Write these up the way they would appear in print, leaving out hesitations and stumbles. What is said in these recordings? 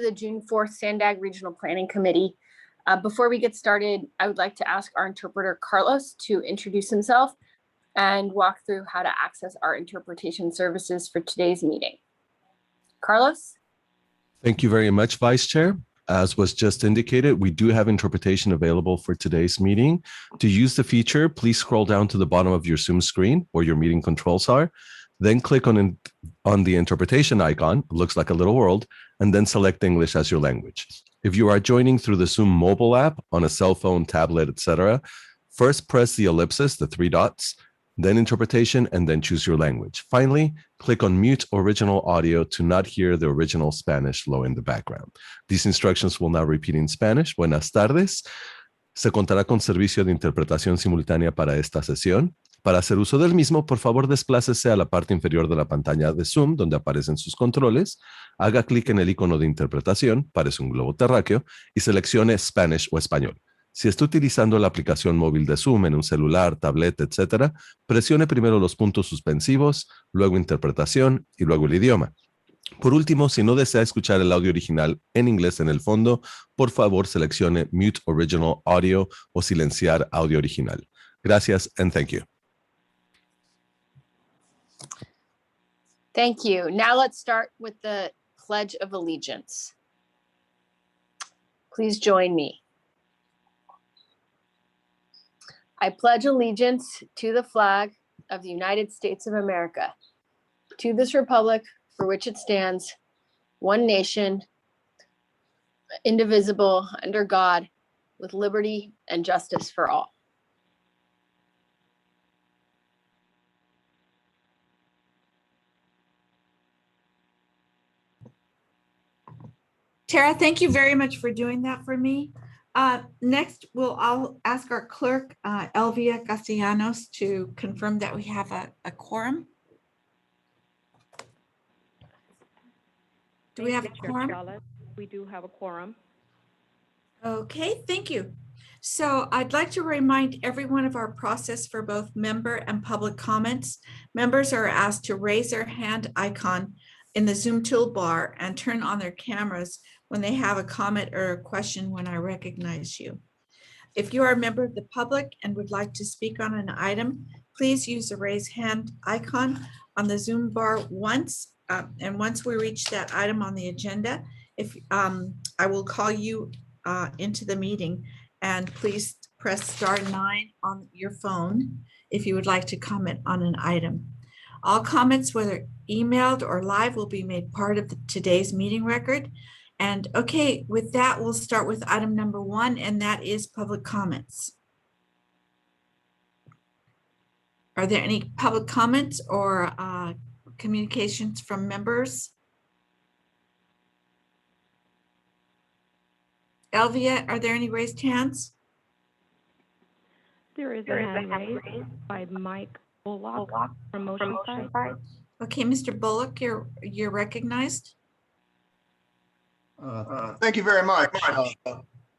The June 4th SANDAG Regional Planning Committee. Before we get started, I would like to ask our interpreter, Carlos, to introduce himself and walk through how to access our interpretation services for today's meeting. Carlos? Thank you very much, Vice Chair. As was just indicated, we do have interpretation available for today's meeting. To use the feature, please scroll down to the bottom of your Zoom screen where your meeting controls are. Then click on the interpretation icon, it looks like a little world, and then select English as your language. If you are joining through the Zoom mobile app on a cell phone, tablet, etc., first press the ellipsis, the three dots, then interpretation, and then choose your language. Finally, click on mute original audio to not hear the original Spanish low in the background. These instructions will now repeat in Spanish. Buenas tardes. Se contará con servicio de interpretación simultánea para esta sesión. Para hacer uso del mismo, por favor, desplácese a la parte inferior de la pantalla de Zoom, donde aparecen sus controles, haga clic en el icono de interpretación, parece un globo terráqueo, y seleccione Spanish o español. Si está utilizando la aplicación móvil de Zoom en un celular, tableta, etc., presione primero los puntos suspensivos, luego interpretación y luego el idioma. Por último, si no desea escuchar el audio original en inglés en el fondo, por favor seleccione Mute Original Audio o silenciar audio original. Gracias and thank you. Thank you. Now let's start with the Pledge of Allegiance. Please join me. I pledge allegiance to the flag of the United States of America, to this republic for which it stands, one nation, indivisible, under God, with liberty and justice for all. Tara, thank you very much for doing that for me. Next, I'll ask our clerk, Elvia Castellanos, to confirm that we have a quorum. Do we have a quorum? We do have a quorum. Okay, thank you. So I'd like to remind everyone of our process for both member and public comments. Members are asked to raise their hand icon in the Zoom toolbar and turn on their cameras when they have a comment or a question when I recognize you. If you are a member of the public and would like to speak on an item, please use the raise hand icon on the Zoom bar once. And once we reach that item on the agenda, I will call you into the meeting, and please press *9 on your phone if you would like to comment on an item. All comments, whether emailed or live, will be made part of today's meeting record. And okay, with that, we'll start with item number 1, and that is public comments. Are there any public comments or communications from members? Elvia, are there any raised hands? There is a hand raised by Mike Bullock from Motion Side. Okay, Mr. Bullock, you're recognized. Thank you very much,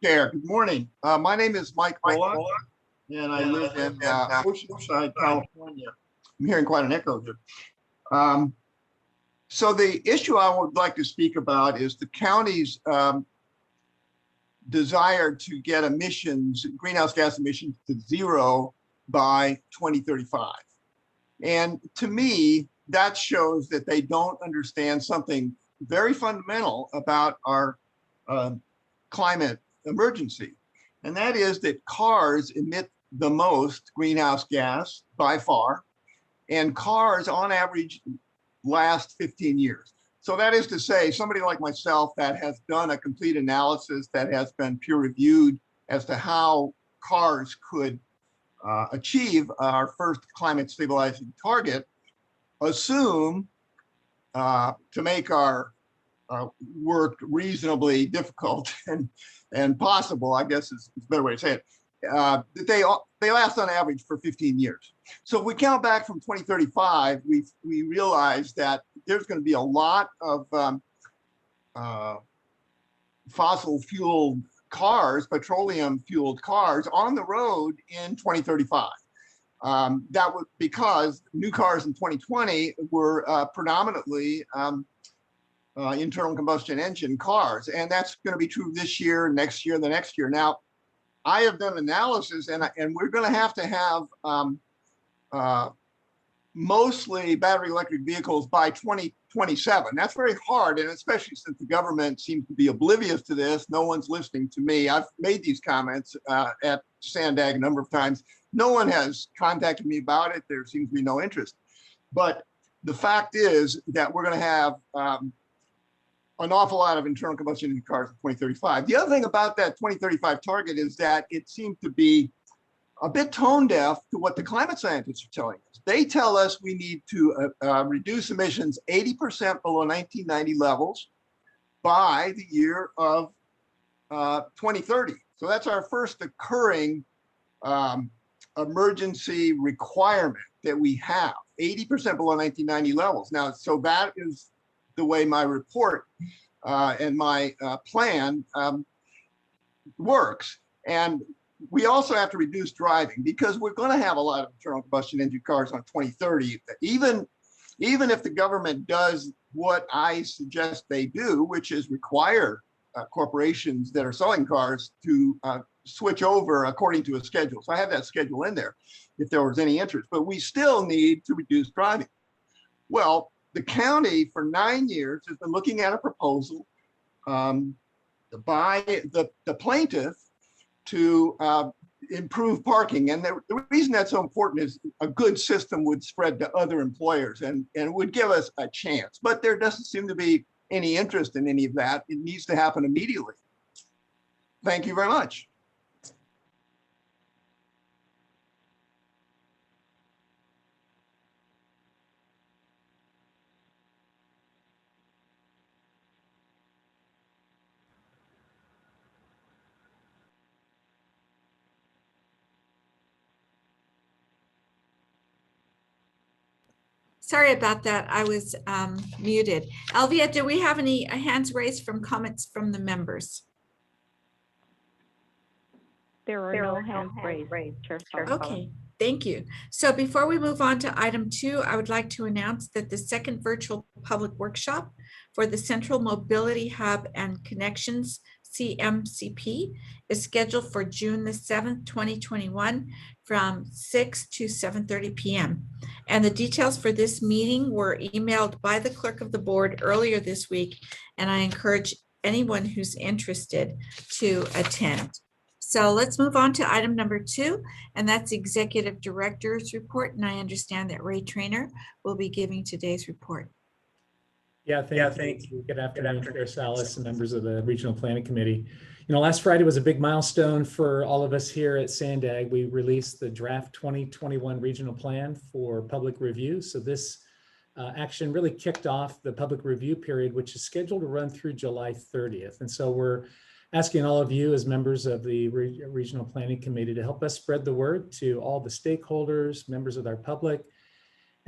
Chair. Good morning. My name is Mike Bullock, and I live in Oceanside, California. I'm hearing quite an echo here. So the issue I would like to speak about is the county's desire to get greenhouse gas emissions to zero by 2035. And to me, that shows that they don't understand something very fundamental about our climate emergency. And that is that cars emit the most greenhouse gas by far, and cars on average last 15 years. So that is to say, somebody like myself that has done a complete analysis that has been peer reviewed as to how cars could achieve our first climate stabilizing target, assume to make our work reasonably difficult and possible, I guess is a better way to say it, that they last on average for 15 years. So if we count back from 2035, we realize that there's going to be a lot of fossil fueled cars, petroleum fueled cars on the road in 2035. That was because new cars in 2020 were predominantly internal combustion engine cars. And that's going to be true this year, next year, the next year. Now, I have done analysis, and we're going to have mostly battery electric vehicles by 2027. That's very hard, and especially since the government seems to be oblivious to this. No one's listening to me. I've made these comments at SANDAG a number of times. No one has contacted me about it. There seems to be no interest. But the fact is that we're going to have an awful lot of internal combustion engine cars in 2035. The other thing about that 2035 target is that it seems to be a bit tone deaf to what the climate scientists are telling us. They tell us we need to reduce emissions 80% below 1990 levels by the year of 2030. So that's our first occurring emergency requirement that we have, 80% below 1990 levels. Now, so that is the way my report and my plan works. And we also have to reduce driving because we're going to have a lot of internal combustion engine cars on 2030. Even if the government does what I suggest they do, which is require corporations that are selling cars to switch over according to a schedule. So I have that schedule in there if there was any interest, but we still need to reduce driving. Well, the county for 9 years has been looking at a proposal by the plaintiff to improve parking. And the reason that's so important is a good system would spread to other employers and would give us a chance. But there doesn't seem to be any interest in any of that. It needs to happen immediately. Thank you very much. Sorry about that. I was muted. Elvia, do we have any hands raised from comments from the members? There are no hands raised, Chair Sala. Okay, thank you. So before we move on to item 2, I would like to announce that the second virtual public workshop for the Central Mobility Hub and Connections CMCP is scheduled for June the 7th, 2021 from 6 to 7:30 p.m. And the details for this meeting were emailed by the clerk of the board earlier this week, and I encourage anyone who's interested to attend. So let's move on to item number 2, and that's Executive Director's report. And I understand that Ray Trainer will be giving today's report. Yeah, thank you. Good afternoon, Chair Salas and members of the Regional Planning Committee. You know, last Friday was a big milestone for all of us here at SANDAG. We released the draft 2021 regional plan for public review. So this action really kicked off the public review period, which is scheduled to run through July 30th. And so we're asking all of you as members of the Regional Planning Committee to help us spread the word to all the stakeholders, members of our public,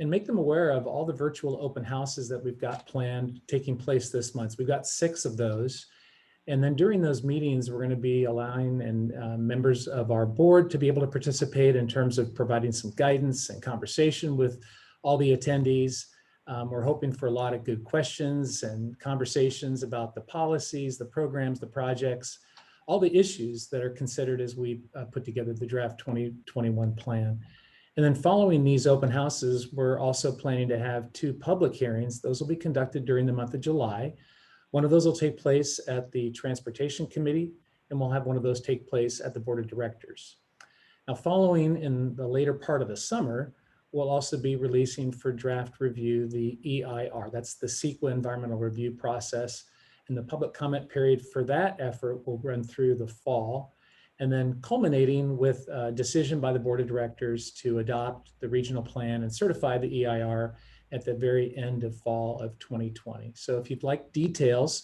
and make them aware of all the virtual open houses that we've got planned taking place this month. We've got 6 of those. And then during those meetings, we're going to be allowing members of our board to be able to participate in terms of providing some guidance and conversation with all the attendees. We're hoping for a lot of good questions and conversations about the policies, the programs, the projects, all the issues that are considered as we put together the draft 2021 plan. And then following these open houses, we're also planning to have 2 public hearings. Those will be conducted during the month of July. One of those will take place at the Transportation Committee, and we'll have one of those take place at the Board of Directors. Now, following in the later part of the summer, we'll also be releasing for draft review the EIR. That's the CEQA environmental review process. And the public comment period for that effort will run through the fall, and then culminating with a decision by the Board of Directors to adopt the regional plan and certify the EIR at the very end of fall of 2020. So if you'd like details,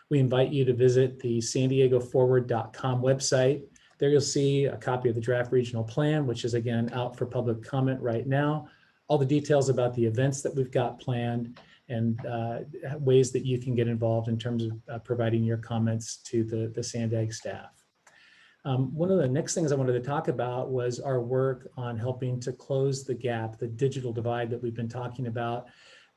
we invite you to visit the SanDiegoForward.com website. There you'll see a copy of the draft regional plan, which is again out for public comment right now. All the details about the events that we've got planned and ways that you can get involved in terms of providing your comments to the SANDAG staff. One of the next things I wanted to talk about was our work on helping to close the gap, the digital divide that we've been talking about.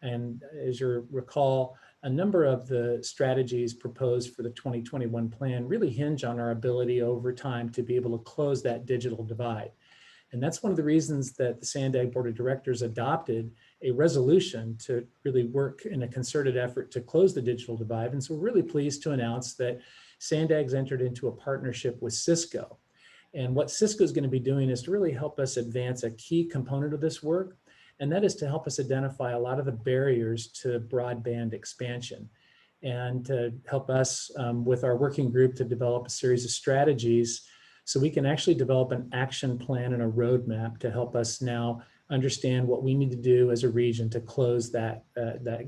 And as you recall, a number of the strategies proposed for the 2021 plan really hinge on our ability over time to be able to close that digital divide. And that's one of the reasons that the SANDAG Board of Directors adopted a resolution to really work in a concerted effort to close the digital divide. And so we're really pleased to announce that SANDAG's entered into a partnership with Cisco. And what Cisco is going to be doing is to really help us advance a key component of this work, and that is to help us identify a lot of the barriers to broadband expansion and to help us with our working group to develop a series of strategies so we can actually develop an action plan and a roadmap to help us now understand what we need to do as a region to close that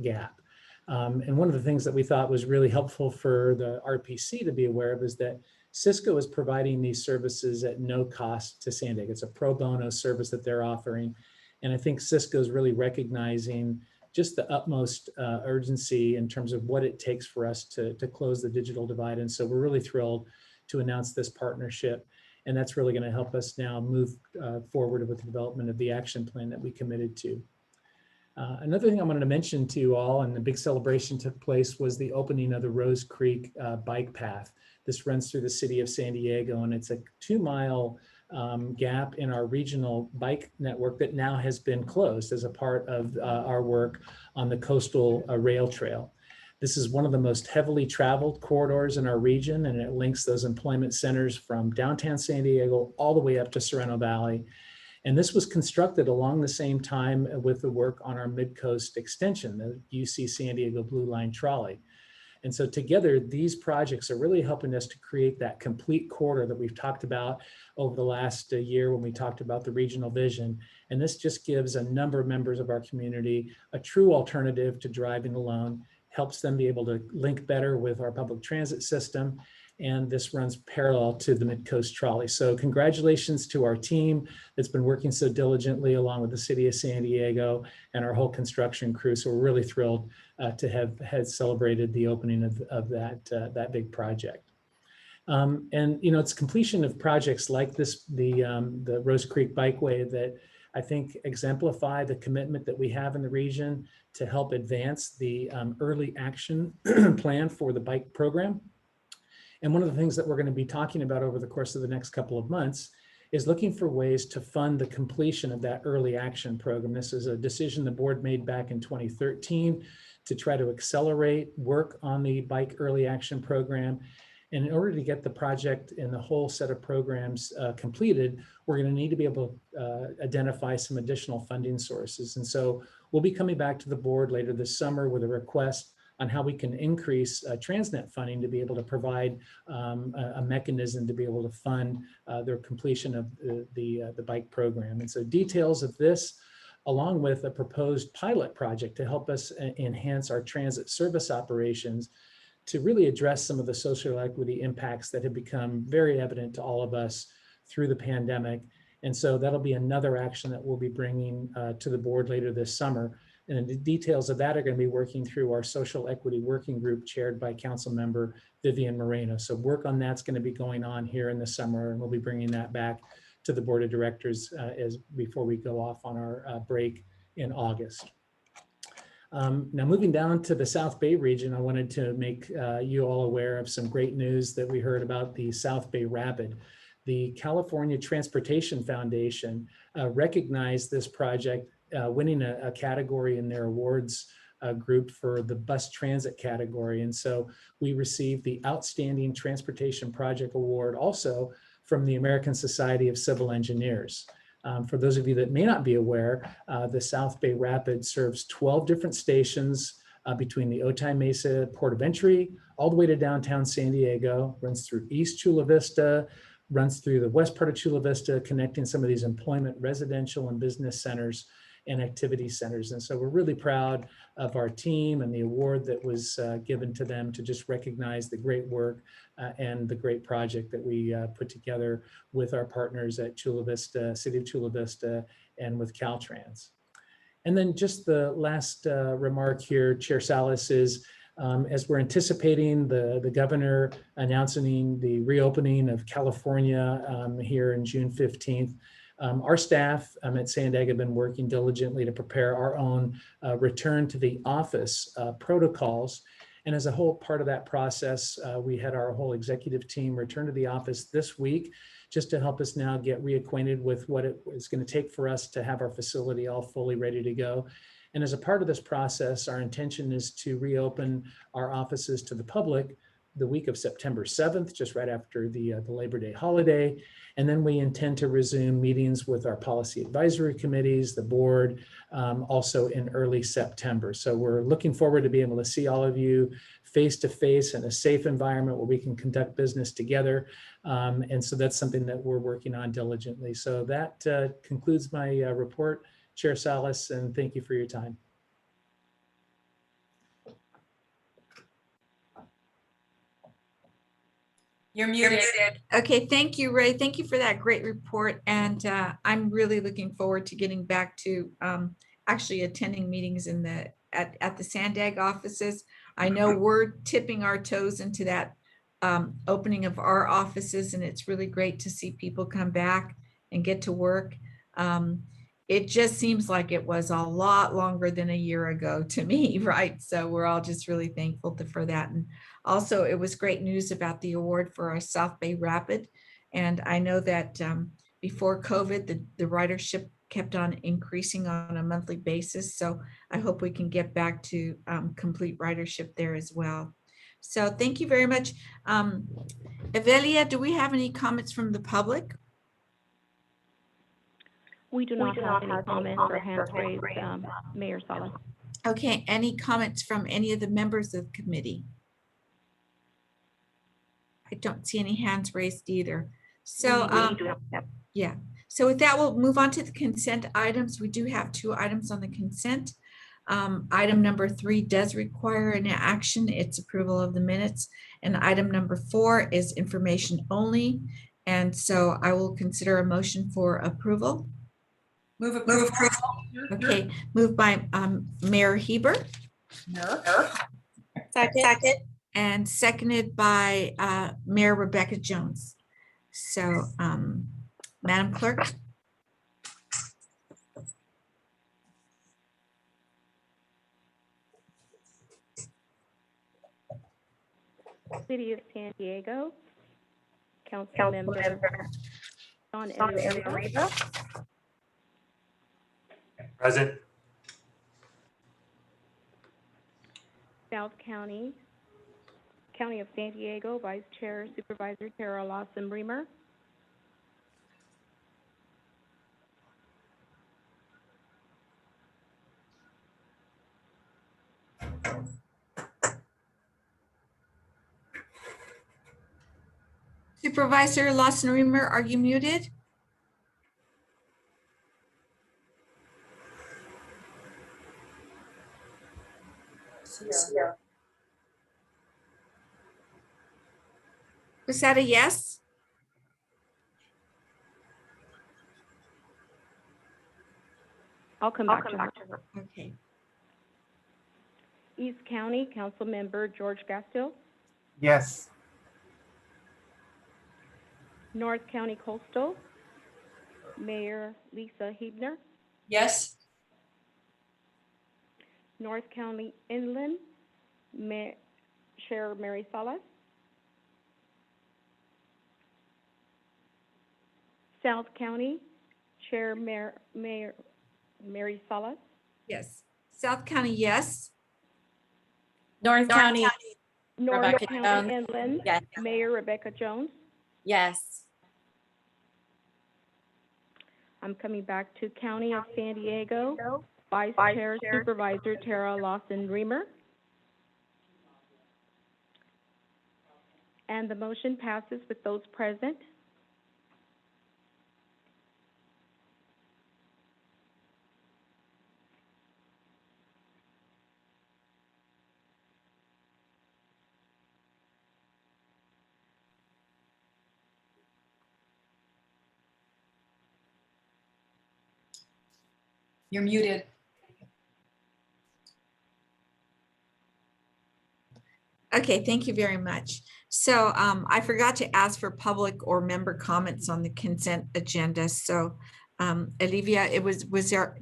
gap. And one of the things that we thought was really helpful for the RPC to be aware of is that Cisco is providing these services at no cost to SANDAG. It's a pro bono service that they're offering. And I think Cisco is really recognizing just the utmost urgency in terms of what it takes for us to close the digital divide. And so we're really thrilled to announce this partnership. And that's really going to help us now move forward with the development of the action plan that we committed to. Another thing I wanted to mention to you all, and the big celebration took place, was the opening of the Rose Creek bike path. This runs through the city of San Diego, and it's a 2-mile gap in our regional bike network that now has been closed as a part of our work on the coastal rail trail. This is one of the most heavily traveled corridors in our region, and it links those employment centers from downtown San Diego all the way up to Sorrento Valley. And this was constructed along the same time with the work on our Mid-Coast extension, the UC San Diego Blue Line trolley. And so together, these projects are really helping us to create that complete corridor that we've talked about over the last year when we talked about the regional vision. And this just gives a number of members of our community a true alternative to driving alone, helps them be able to link better with our public transit system. And this runs parallel to the Mid-Coast trolley. So congratulations to our team that's been working so diligently along with the city of San Diego and our whole construction crew. So we're really thrilled to have celebrated the opening of that big project. And you know, it's completion of projects like this, the Rose Creek Bikeway, that I think exemplify the commitment that we have in the region to help advance the early action plan for the bike program. And one of the things that we're going to be talking about over the course of the next couple of months is looking for ways to fund the completion of that early action program. This is a decision the board made back in 2013 to try to accelerate work on the bike early action program. And in order to get the project and the whole set of programs completed, we're going to need to be able to identify some additional funding sources. And so we'll be coming back to the board later this summer with a request on how we can increase Transnet funding to be able to provide a mechanism to be able to fund their completion of the bike program. And so details of this, along with a proposed pilot project to help us enhance our transit service operations to really address some of the social equity impacts that have become very evident to all of us through the pandemic. And so that'll be another action that we'll be bringing to the board later this summer. And the details of that are going to be working through our social equity working group chaired by Council Member Vivian Moreno. So work on that's going to be going on here in the summer, and we'll be bringing that back to the Board of Directors before we go off on our break in August. Now moving down to the South Bay region, I wanted to make you all aware of some great news that we heard about the South Bay Rapid. The California Transportation Foundation recognized this project winning a category in their awards group for the bus transit category. And so we received the Outstanding Transportation Project Award also from the American Society of Civil Engineers. For those of you that may not be aware, the South Bay Rapid serves 12 different stations between the Otay Mesa Port of Entry all the way to downtown San Diego, runs through East Chula Vista, runs through the west part of Chula Vista, connecting some of these employment, residential, and business centers and activity centers. And so we're really proud of our team and the award that was given to them to just recognize the great work and the great project that we put together with our partners at Chula Vista, City of Chula Vista, and with Caltrans. And then just the last remark here, Chair Salas, is as we're anticipating the governor announcing the reopening of California here in June 15th, Our staff at SANDAG have been working diligently to prepare our own return to the office protocols. And as a whole part of that process, we had our whole executive team return to the office this week just to help us now get reacquainted with what it is going to take for us to have our facility all fully ready to go. And as a part of this process, our intention is to reopen our offices to the public the week of September 7th, just right after the Labor Day holiday. And then we intend to resume meetings with our policy advisory committees, the board, also in early September. So we're looking forward to being able to see all of you face to face in a safe environment where we can conduct business together. And so that's something that we're working on diligently. So that concludes my report, Chair Salas, and thank you for your time. You're muted. Okay, thank you, Ray. Thank you for that great report. And I'm really looking forward to getting back to actually attending meetings in at the SANDAG offices. I know we're tipping our toes into that opening of our offices, and it's really great to see people come back and get to work. It just seems like it was a lot longer than a year ago to me, right? So we're all just really thankful for that. And also, it was great news about the award for our South Bay Rapid. And I know that before COVID, the ridership kept on increasing on a monthly basis. So I hope we can get back to complete ridership there as well. So thank you very much. Evelia, do we have any comments from the public? We do not have any comments or hands raised, Mayor Salas. Okay, any comments from any of the members of the committee? I don't see any hands raised either. So yeah, so with that, we'll move on to the consent items. We do have 2 items on the consent. Item number 3 does require an action. It's approval of the minutes. And item number 4 is information only. And so I will consider a motion for approval. Move approval. Okay, moved by Mayor Heber. Second. And seconded by Mayor Rebecca Jones. So, Madam Clerk. City of San Diego, Council Member John Enriquez. Present. South County of San Diego, Vice Chair Supervisor Tara Lawson Bremer. Supervisor Lawson Reamer, are you muted? Was that a yes? I'll come back to her. Okay. East County Council Member George Gastil. Yes. North County Coastal, Mayor Lisa Hebner. Yes. North County Inland, Chair Mary Salas. South County, Chair Mayor Mary Salas. Yes. South County, yes. North County. North Rebecca County Jones. Inland, Yes. Mayor Rebecca Jones. Yes. I'm coming back to County of San Diego, Vice Chair Supervisor Tara Lawson Reamer. And the motion passes with those present. You're muted. Okay, thank you very much. So I forgot to ask for public or member comments on the consent agenda. So Olivia,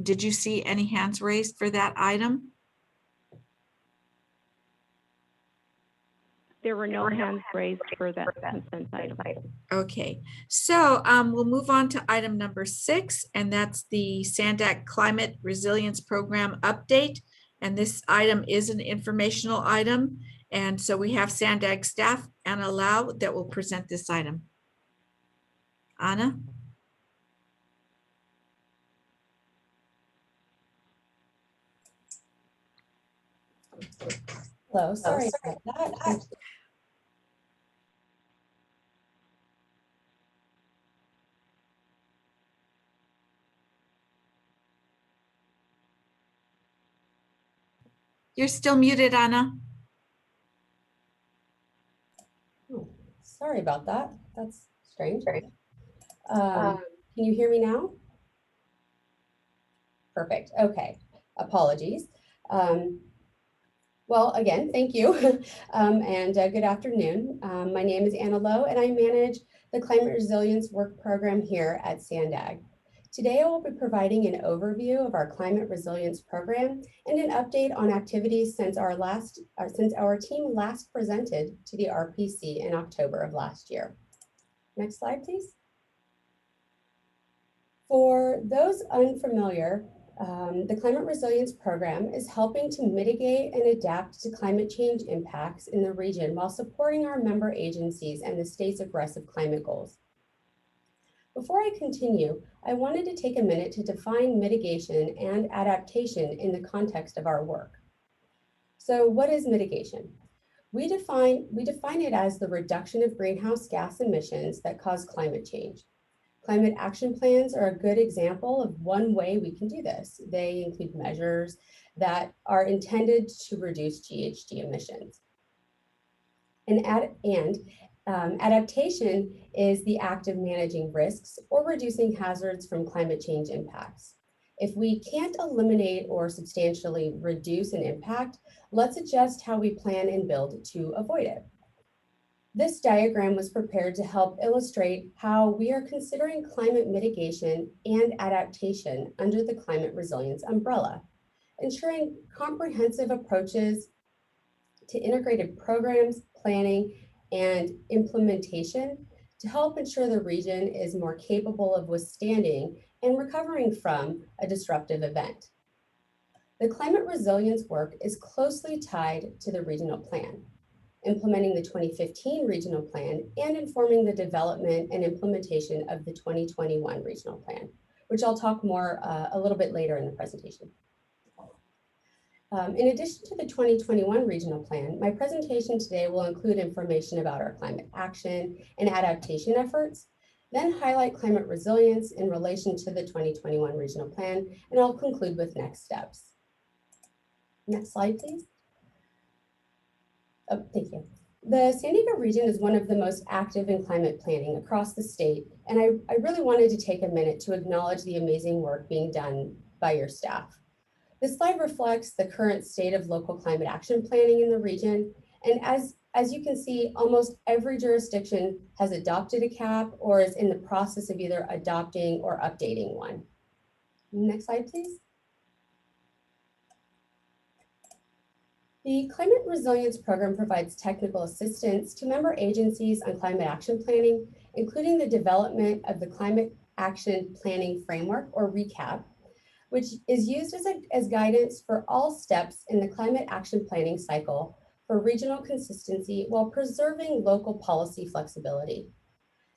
did you see any hands raised for that item? There were no hands raised for that consent item. Okay, so we'll move on to item number 6, and that's the SANDAG Climate Resilience Program update. And this item is an informational item. And so we have SANDAG staff, Anna Lau, that will present this item. Anna? Hello, sorry about that. You're still muted, Anna. Oh, sorry about that. That's strange. Can you hear me now? Perfect. Okay. Apologies. Well, again, thank you. And good afternoon. My name is Anna Lowe, and I manage the Climate Resilience Work Program here at SANDAG. Today, I will be providing an overview of our Climate Resilience Program and an update on activities since our team last presented to the RPC in October of last year. Next slide, please. For those unfamiliar, the Climate Resilience Program is helping to mitigate and adapt to climate change impacts in the region while supporting our member agencies and the state's aggressive climate goals. Before I continue, I wanted to take a minute to define mitigation and adaptation in the context of our work. So what is mitigation? We define it as the reduction of greenhouse gas emissions that cause climate change. Climate action plans are a good example of one way we can do this. They include measures that are intended to reduce GHG emissions. Adaptation is the act of managing risks or reducing hazards from climate change impacts. If we can't eliminate or substantially reduce an impact, let's adjust how we plan and build to avoid it. This diagram was prepared to help illustrate how we are considering climate mitigation and adaptation under the climate resilience umbrella, ensuring comprehensive approaches to integrated programs, planning, and implementation to help ensure the region is more capable of withstanding and recovering from a disruptive event. The climate resilience work is closely tied to the regional plan, implementing the 2015 regional plan and informing the development and implementation of the 2021 regional plan, which I'll talk more a little bit later in the presentation. In addition to the 2021 regional plan, my presentation today will include information about our climate action and adaptation efforts, then highlight climate resilience in relation to the 2021 regional plan, and I'll conclude with next steps. Next slide, please. Oh, thank you. The San Diego region is one of the most active in climate planning across the state, and I really wanted to take a minute to acknowledge the amazing work being done by your staff. This slide reflects the current state of local climate action planning in the region, and as you can see, almost every jurisdiction has adopted a CAP or is in the process of either adopting or updating one. Next slide, please. The Climate Resilience Program provides technical assistance to member agencies on climate action planning, including the development of the Climate Action Planning Framework, or RECAP, which is used as guidance for all steps in the climate action planning cycle for regional consistency while preserving local policy flexibility.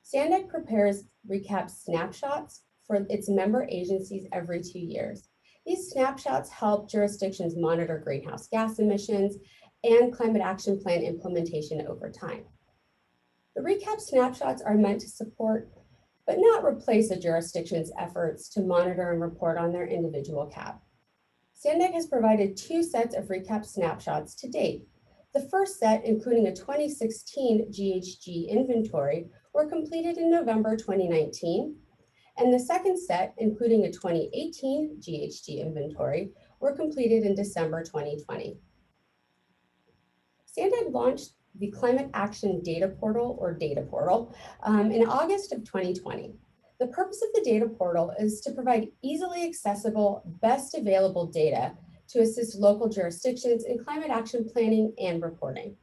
SANDAG prepares RECAP snapshots for its member agencies every 2 years. These snapshots help jurisdictions monitor greenhouse gas emissions and climate action plan implementation over time. The RECAP snapshots are meant to support, but not replace a jurisdiction's efforts to monitor and report on their individual CAP. SANDAG has provided 2 sets of RECAP snapshots to date. The first set, including a 2016 GHG inventory, were completed in November 2019. And the second set, including a 2018 GHG inventory, were completed in December 2020. SANDAG launched the Climate Action Data Portal, or Data Portal, in August of 2020. The purpose of the data portal is to provide easily accessible, best available data to assist local jurisdictions in climate action planning and reporting.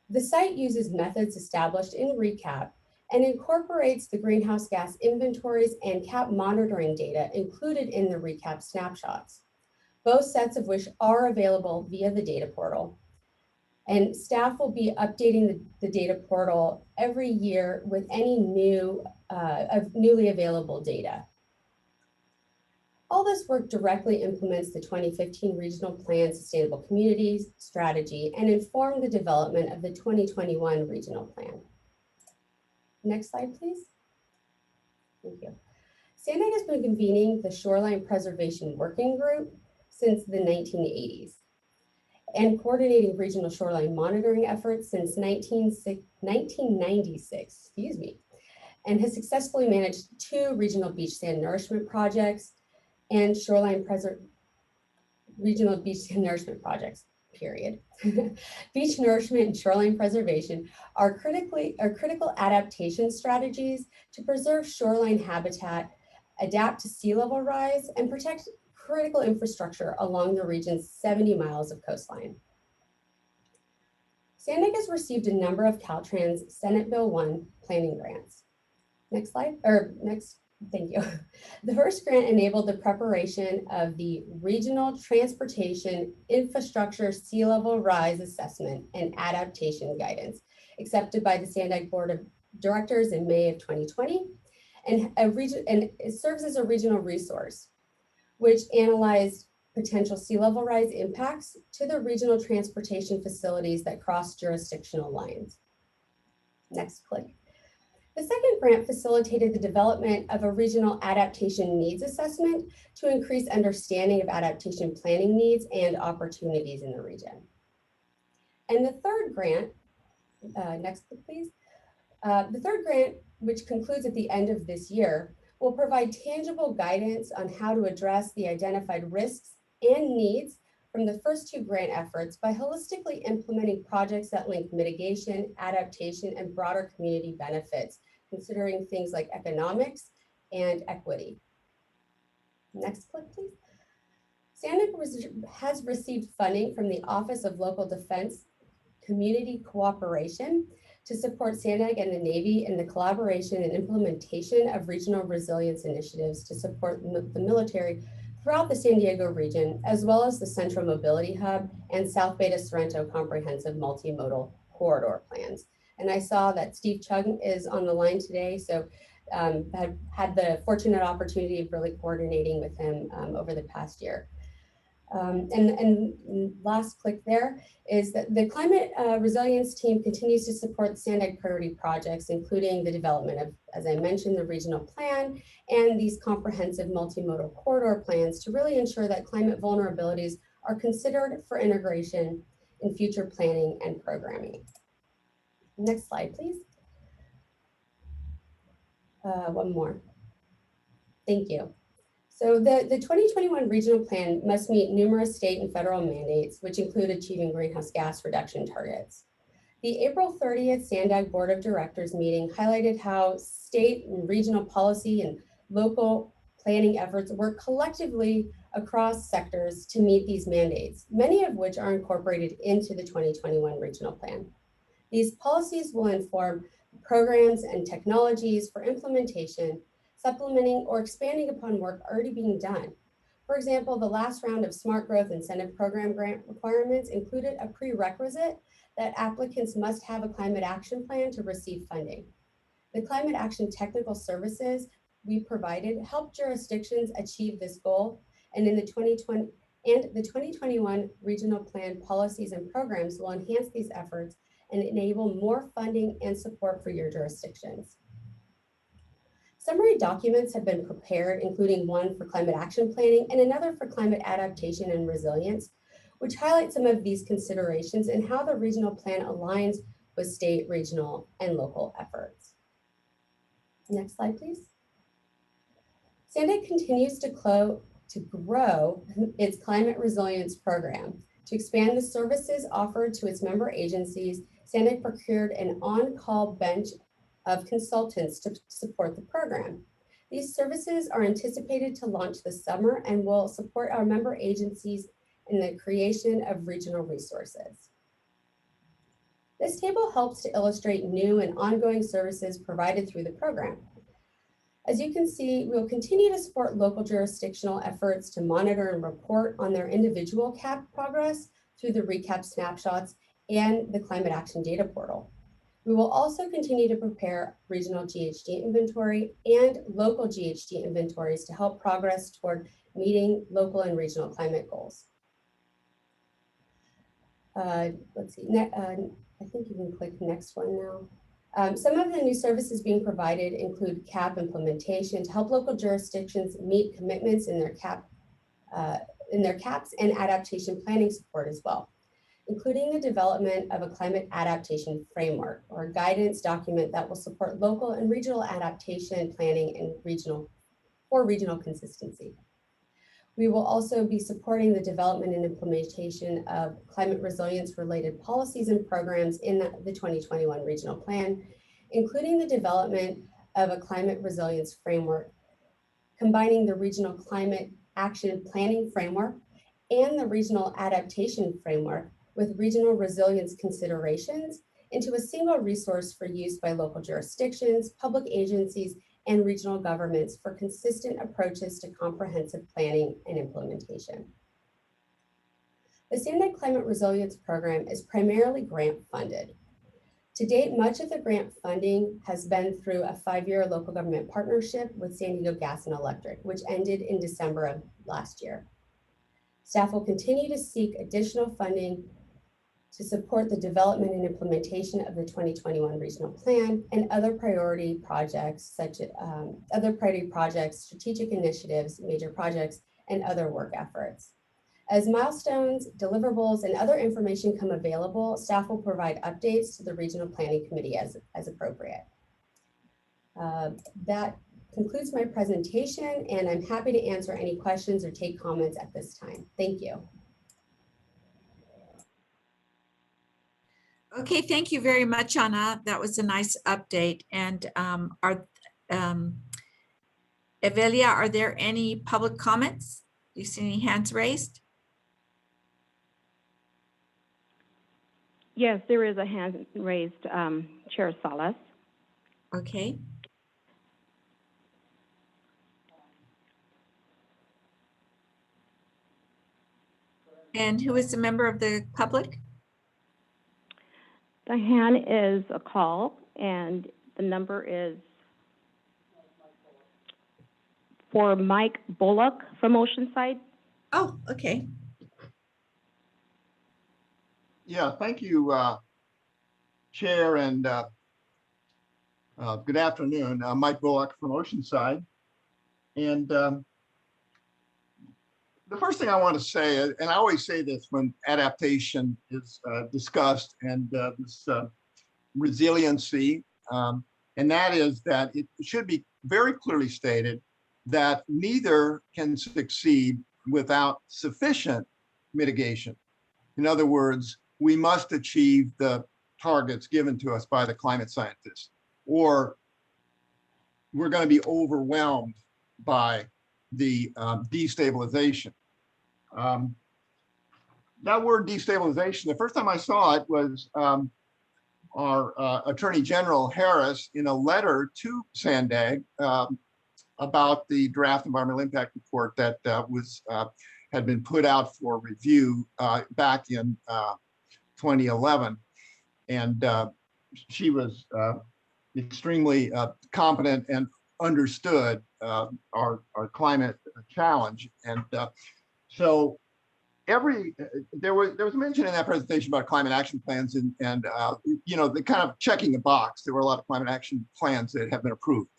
The site uses methods established in RECAP and incorporates the greenhouse gas inventories and CAP monitoring data included in the RECAP snapshots, both sets of which are available via the data portal. And staff will be updating the data portal every year with any newly available data. All this work directly implements the 2015 Regional Plan Sustainable Communities Strategy and informed the development of the 2021 Regional Plan. Next slide, please. Thank you. SANDAG has been convening the Shoreline Preservation Working Group since the 1980s and coordinating regional shoreline monitoring efforts since 1996, and has successfully managed 2 regional beach sand nourishment projects and regional beach sand nourishment projects, period. Beach nourishment and shoreline preservation are critical adaptation strategies to preserve shoreline habitat, adapt to sea level rise, and protect critical infrastructure along the region's 70 miles of coastline. SANDAG has received a number of Caltrans Senate Bill 1 planning grants. Next slide, or next, thank you. The first grant enabled the preparation of the Regional Transportation Infrastructure Sea Level Rise Assessment and Adaptation Guidance, accepted by the SANDAG Board of Directors in May of 2020, and it serves as a regional resource, which analyzed potential sea level rise impacts to the regional transportation facilities that cross jurisdictional lines. Next click. The second grant facilitated the development of a regional adaptation needs assessment to increase understanding of adaptation planning needs and opportunities in the region. And the third grant, next click please. The third grant, which concludes at the end of this year, will provide tangible guidance on how to address the identified risks and needs from the first 2 grant efforts by holistically implementing projects that link mitigation, adaptation, and broader community benefits, considering things like economics and equity. Next click, please. SANDAG has received funding from the Office of Local Defense Community Cooperation to support SANDAG and the Navy in the collaboration and implementation of regional resilience initiatives to support the military throughout the San Diego region, as well as the Central Mobility Hub and South Beta Sorrento Comprehensive Multimodal Corridor plans. And I saw that Steve Chung is on the line today, so had the fortunate opportunity of really coordinating with him over the past year. And last click there is that the climate resilience team continues to support SANDAG priority projects, including the development of, as I mentioned, the regional plan and these comprehensive multimodal corridor plans to really ensure that climate vulnerabilities are considered for integration in future planning and programming. Next slide, please. One more. Thank you. So the 2021 regional plan must meet numerous state and federal mandates, which include achieving greenhouse gas reduction targets. The April 30th SANDAG Board of Directors meeting highlighted how state and regional policy and local planning efforts work collectively across sectors to meet these mandates, many of which are incorporated into the 2021 regional plan. These policies will inform programs and technologies for implementation, supplementing or expanding upon work already being done. For example, the last round of Smart Growth Incentive Program grant requirements included a prerequisite that applicants must have a climate action plan to receive funding. The climate action technical services we provided helped jurisdictions achieve this goal, and in the 2021 regional plan policies and programs will enhance these efforts and enable more funding and support for your jurisdictions. Summary documents have been prepared, including one for climate action planning and another for climate adaptation and resilience, which highlight some of these considerations and how the regional plan aligns with state, regional, and local efforts. Next slide, please. SANDAG continues to grow its climate resilience program. To expand the services offered to its member agencies, SANDAG procured an on-call bench of consultants to support the program. These services are anticipated to launch this summer and will support our member agencies in the creation of regional resources. This table helps to illustrate new and ongoing services provided through the program. As you can see, we will continue to support local jurisdictional efforts to monitor and report on their individual CAP progress through the recap snapshots and the climate action data portal. We will also continue to prepare regional GHG inventory and local GHG inventories to help progress toward meeting local and regional climate goals. Let's see, I think you can click next one now. Some of the new services being provided include CAP implementation to help local jurisdictions meet commitments in their CAPs and adaptation planning support as well, including the development of a climate adaptation framework or a guidance document that will support local and regional adaptation planning and regional consistency. We will also be supporting the development and implementation of climate resilience related policies and programs in the 2021 regional plan, including the development of a climate resilience framework, combining the regional climate action planning framework and the regional adaptation framework with regional resilience considerations into a single resource for use by local jurisdictions, public agencies, and regional governments for consistent approaches to comprehensive planning and implementation. The SANDAG Climate Resilience Program is primarily grant funded. To date, much of the grant funding has been through a 5-year local government partnership with San Diego Gas and Electric, which ended in December of last year. Staff will continue to seek additional funding to support the development and implementation of the 2021 regional plan and other priority projects, strategic initiatives, major projects, and other work efforts. As milestones, deliverables, and other information come available, staff will provide updates to the Regional Planning Committee as appropriate. That concludes my presentation, and I'm happy to answer any questions or take comments at this time. Thank you. Okay, thank you very much, Anna. That was a nice update. And Evelia, are there any public comments? Do you see any hands raised? Yes, there is a hand raised, Chair Salas. Okay. And who is the member of the public? The hand is a call, and the number is for Mike Bullock from Oceanside. Oh, okay. Yeah, thank you, Chair, and good afternoon. Mike Bullock from Oceanside. And the first thing I want to say, and I always say this when adaptation is discussed, and this resiliency, and that is that it should be very clearly stated that neither can succeed without sufficient mitigation. In other words, we must achieve the targets given to us by the climate scientists, or we're going to be overwhelmed by the destabilization. That word destabilization, the first time I saw it was our Attorney General Harris in a letter to SANDAG about the draft environmental impact report that had been put out for review back in 2011. And she was extremely competent and understood our climate challenge. And so there was mention in that presentation about climate action plans and you know, the kind of checking the box. There were a lot of climate action plans that have been approved.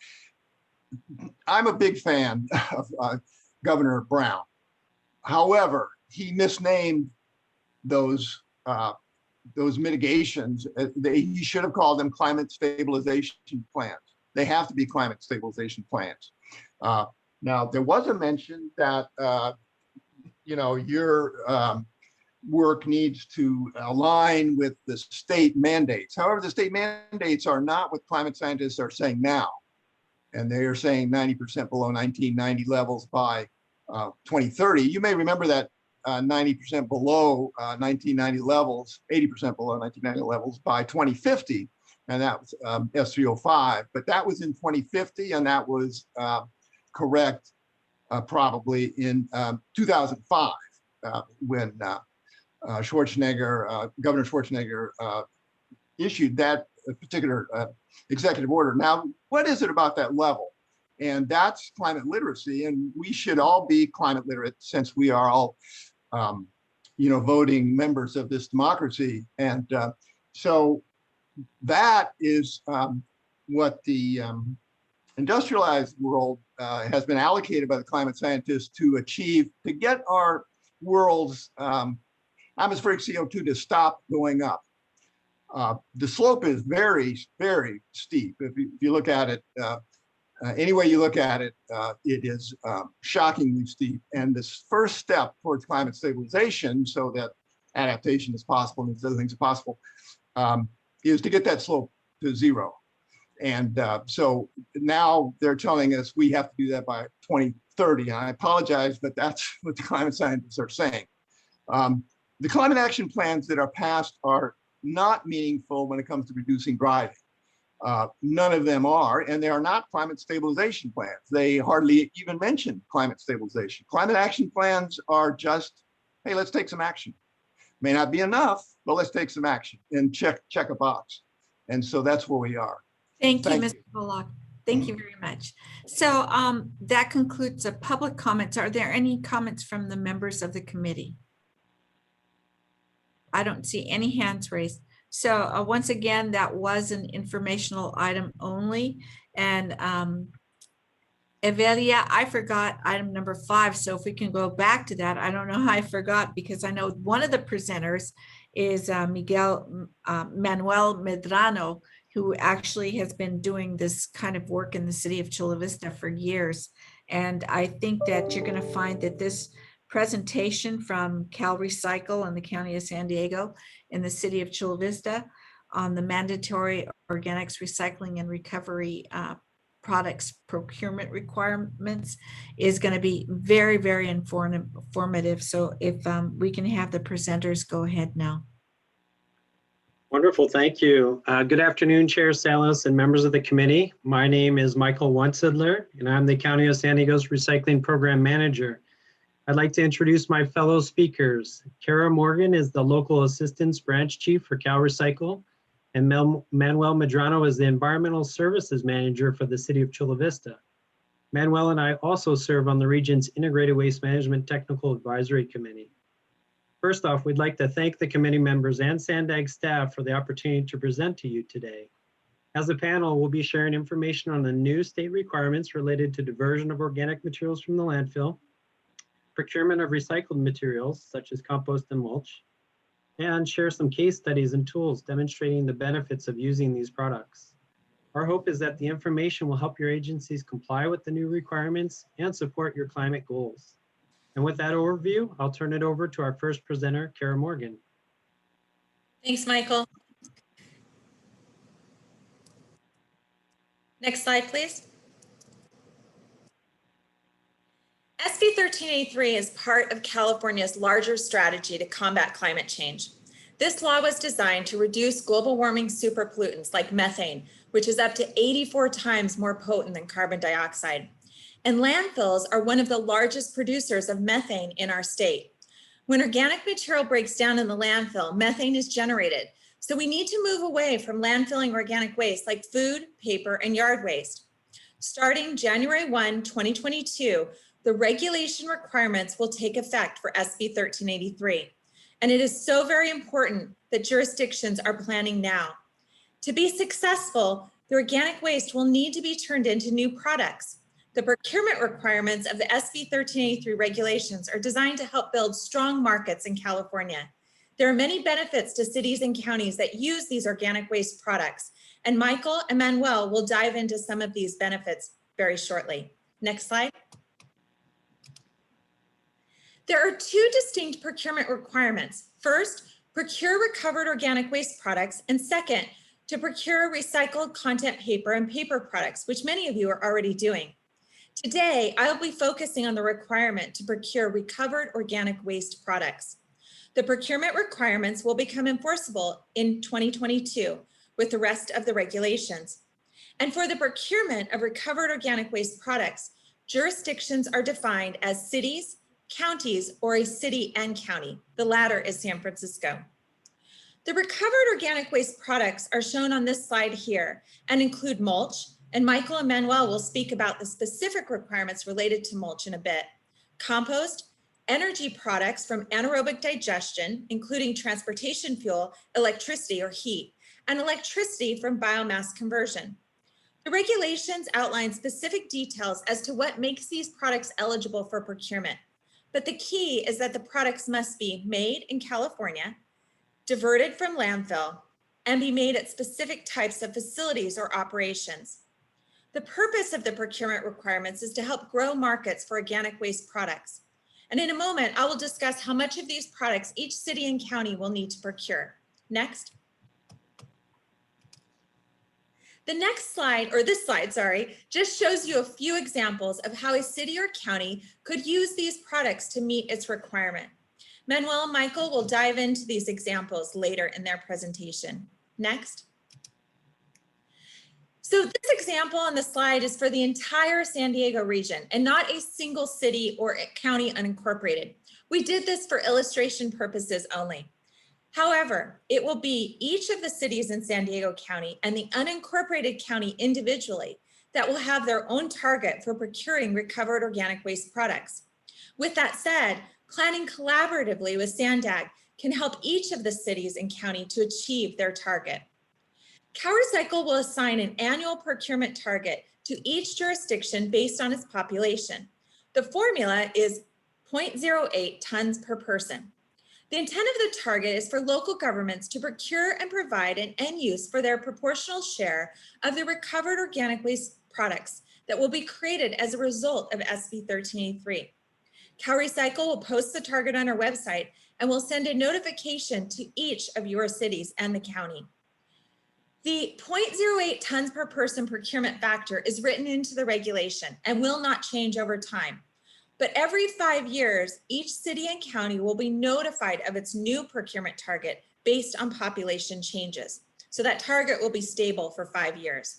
I'm a big fan of Governor Brown. However, he misnamed those mitigations. He should have called them climate stabilization plans. They have to be climate stabilization plans. Now, there was a mention that you know, work needs to align with the state mandates. However, the state mandates are not what climate scientists are saying now. And they are saying 90% below 1990 levels by 2030. You may remember that 90% below 1990 levels, 80% below 1990 levels by 2050. And that was S305, but that was in 2050, and that was correct probably in 2005 when Governor Schwarzenegger issued that particular executive order. Now, what is it about that level? And that's climate literacy, and we should all be climate literate since we are all, voting members of this democracy. And so that is what the industrialized world has been allocated by the climate scientists to achieve, to get our world's atmospheric CO2 to stop going up. The slope is very, very steep. If you look at it, any way you look at it, it is shockingly steep. And this first step towards climate stabilization, so that adaptation is possible and these other things are possible, is to get that slope to zero. And so now they're telling us we have to do that by 2030. And I apologize, but that's what the climate scientists are saying. The climate action plans that are passed are not meaningful when it comes to reducing driving. None of them are, and they are not climate stabilization plans. They hardly even mention climate stabilization. Climate action plans are just, hey, let's take some action. May not be enough, but let's take some action and check a box. And so that's where we are. Thank you, Mr. Bullock. Thank you very much. So that concludes the public comments. Are there any comments from the members of the committee? I don't see any hands raised. So once again, that was an informational item only. And Evelia, I forgot item number 5. So if we can go back to that, I don't know how I forgot, because I know one of the presenters is Manuel Medrano, who actually has been doing this kind of work in the city of Chula Vista for years. And I think that you're going to find that this presentation from Cal Recycle and the County of San Diego in the city of Chula Vista on the mandatory organics recycling and recovery products procurement requirements is going to be very, very informative. So if we can have the presenters go ahead now. Wonderful, thank you. Good afternoon, Chair Salas and members of the committee. My name is Michael Wuntzidler, and I'm the County of San Diego's Recycling Program Manager. I'd like to introduce my fellow speakers. Kara Morgan is the Local Assistance Branch Chief for Cal Recycle, and Manuel Medrano is the Environmental Services Manager for the City of Chula Vista. Manuel and I also serve on the region's Integrated Waste Management Technical Advisory Committee. First off, we'd like to thank the committee members and SANDAG staff for the opportunity to present to you today. As a panel, we'll be sharing information on the new state requirements related to diversion of organic materials from the landfill, procurement of recycled materials such as compost and mulch, and share some case studies and tools demonstrating the benefits of using these products. Our hope is that the information will help your agencies comply with the new requirements and support your climate goals. And with that overview, I'll turn it over to our first presenter, Kara Morgan. Thanks, Michael. Next slide, please. SB 1383 is part of California's larger strategy to combat climate change. This law was designed to reduce global warming superpollutants like methane, which is up to 84 times more potent than carbon dioxide. And landfills are one of the largest producers of methane in our state. When organic material breaks down in the landfill, methane is generated. So we need to move away from landfilling organic waste like food, paper, and yard waste. Starting January 1, 2022, the regulation requirements will take effect for SB 1383. And it is so very important that jurisdictions are planning now. To be successful, the organic waste will need to be turned into new products. The procurement requirements of the SB 1383 regulations are designed to help build strong markets in California. There are many benefits to cities and counties that use these organic waste products, and Michael and Manuel will dive into some of these benefits very shortly. Next slide. There are two distinct procurement requirements. First, procure recovered organic waste products, and second, to procure recycled content paper and paper products, which many of you are already doing. Today, I'll be focusing on the requirement to procure recovered organic waste products. The procurement requirements will become enforceable in 2022 with the rest of the regulations. And for the procurement of recovered organic waste products, jurisdictions are defined as cities, counties, or a city and county. The latter is San Francisco. The recovered organic waste products are shown on this slide here and include mulch, and Michael and Manuel will speak about the specific requirements related to mulch in a bit, compost, energy products from anaerobic digestion, including transportation fuel, electricity or heat, and electricity from biomass conversion. The regulations outline specific details as to what makes these products eligible for procurement. But the key is that the products must be made in California, diverted from landfill, and be made at specific types of facilities or operations. The purpose of the procurement requirements is to help grow markets for organic waste products. And in a moment, I will discuss how much of these products each city and county will need to procure. Next. The next slide, or this slide, sorry, just shows you a few examples of how a city or county could use these products to meet its requirement. Manuel and Michael will dive into these examples later in their presentation. Next. So this example on the slide is for the entire San Diego region and not a single city or county unincorporated. We did this for illustration purposes only. However, it will be each of the cities in San Diego County and the unincorporated county individually that will have their own target for procuring recovered organic waste products. With that said, planning collaboratively with SANDAG can help each of the cities and county to achieve their target. CalRecycle will assign an annual procurement target to each jurisdiction based on its population. The formula is 0.08 tons per person. The intent of the target is for local governments to procure and provide an end use for their proportional share of the recovered organic waste products that will be created as a result of SB 1383. CalRecycle will post the target on our website and will send a notification to each of your cities and the county. The 0.08 tons per person procurement factor is written into the regulation and will not change over time. But every 5 years, each city and county will be notified of its new procurement target based on population changes. So that target will be stable for 5 years.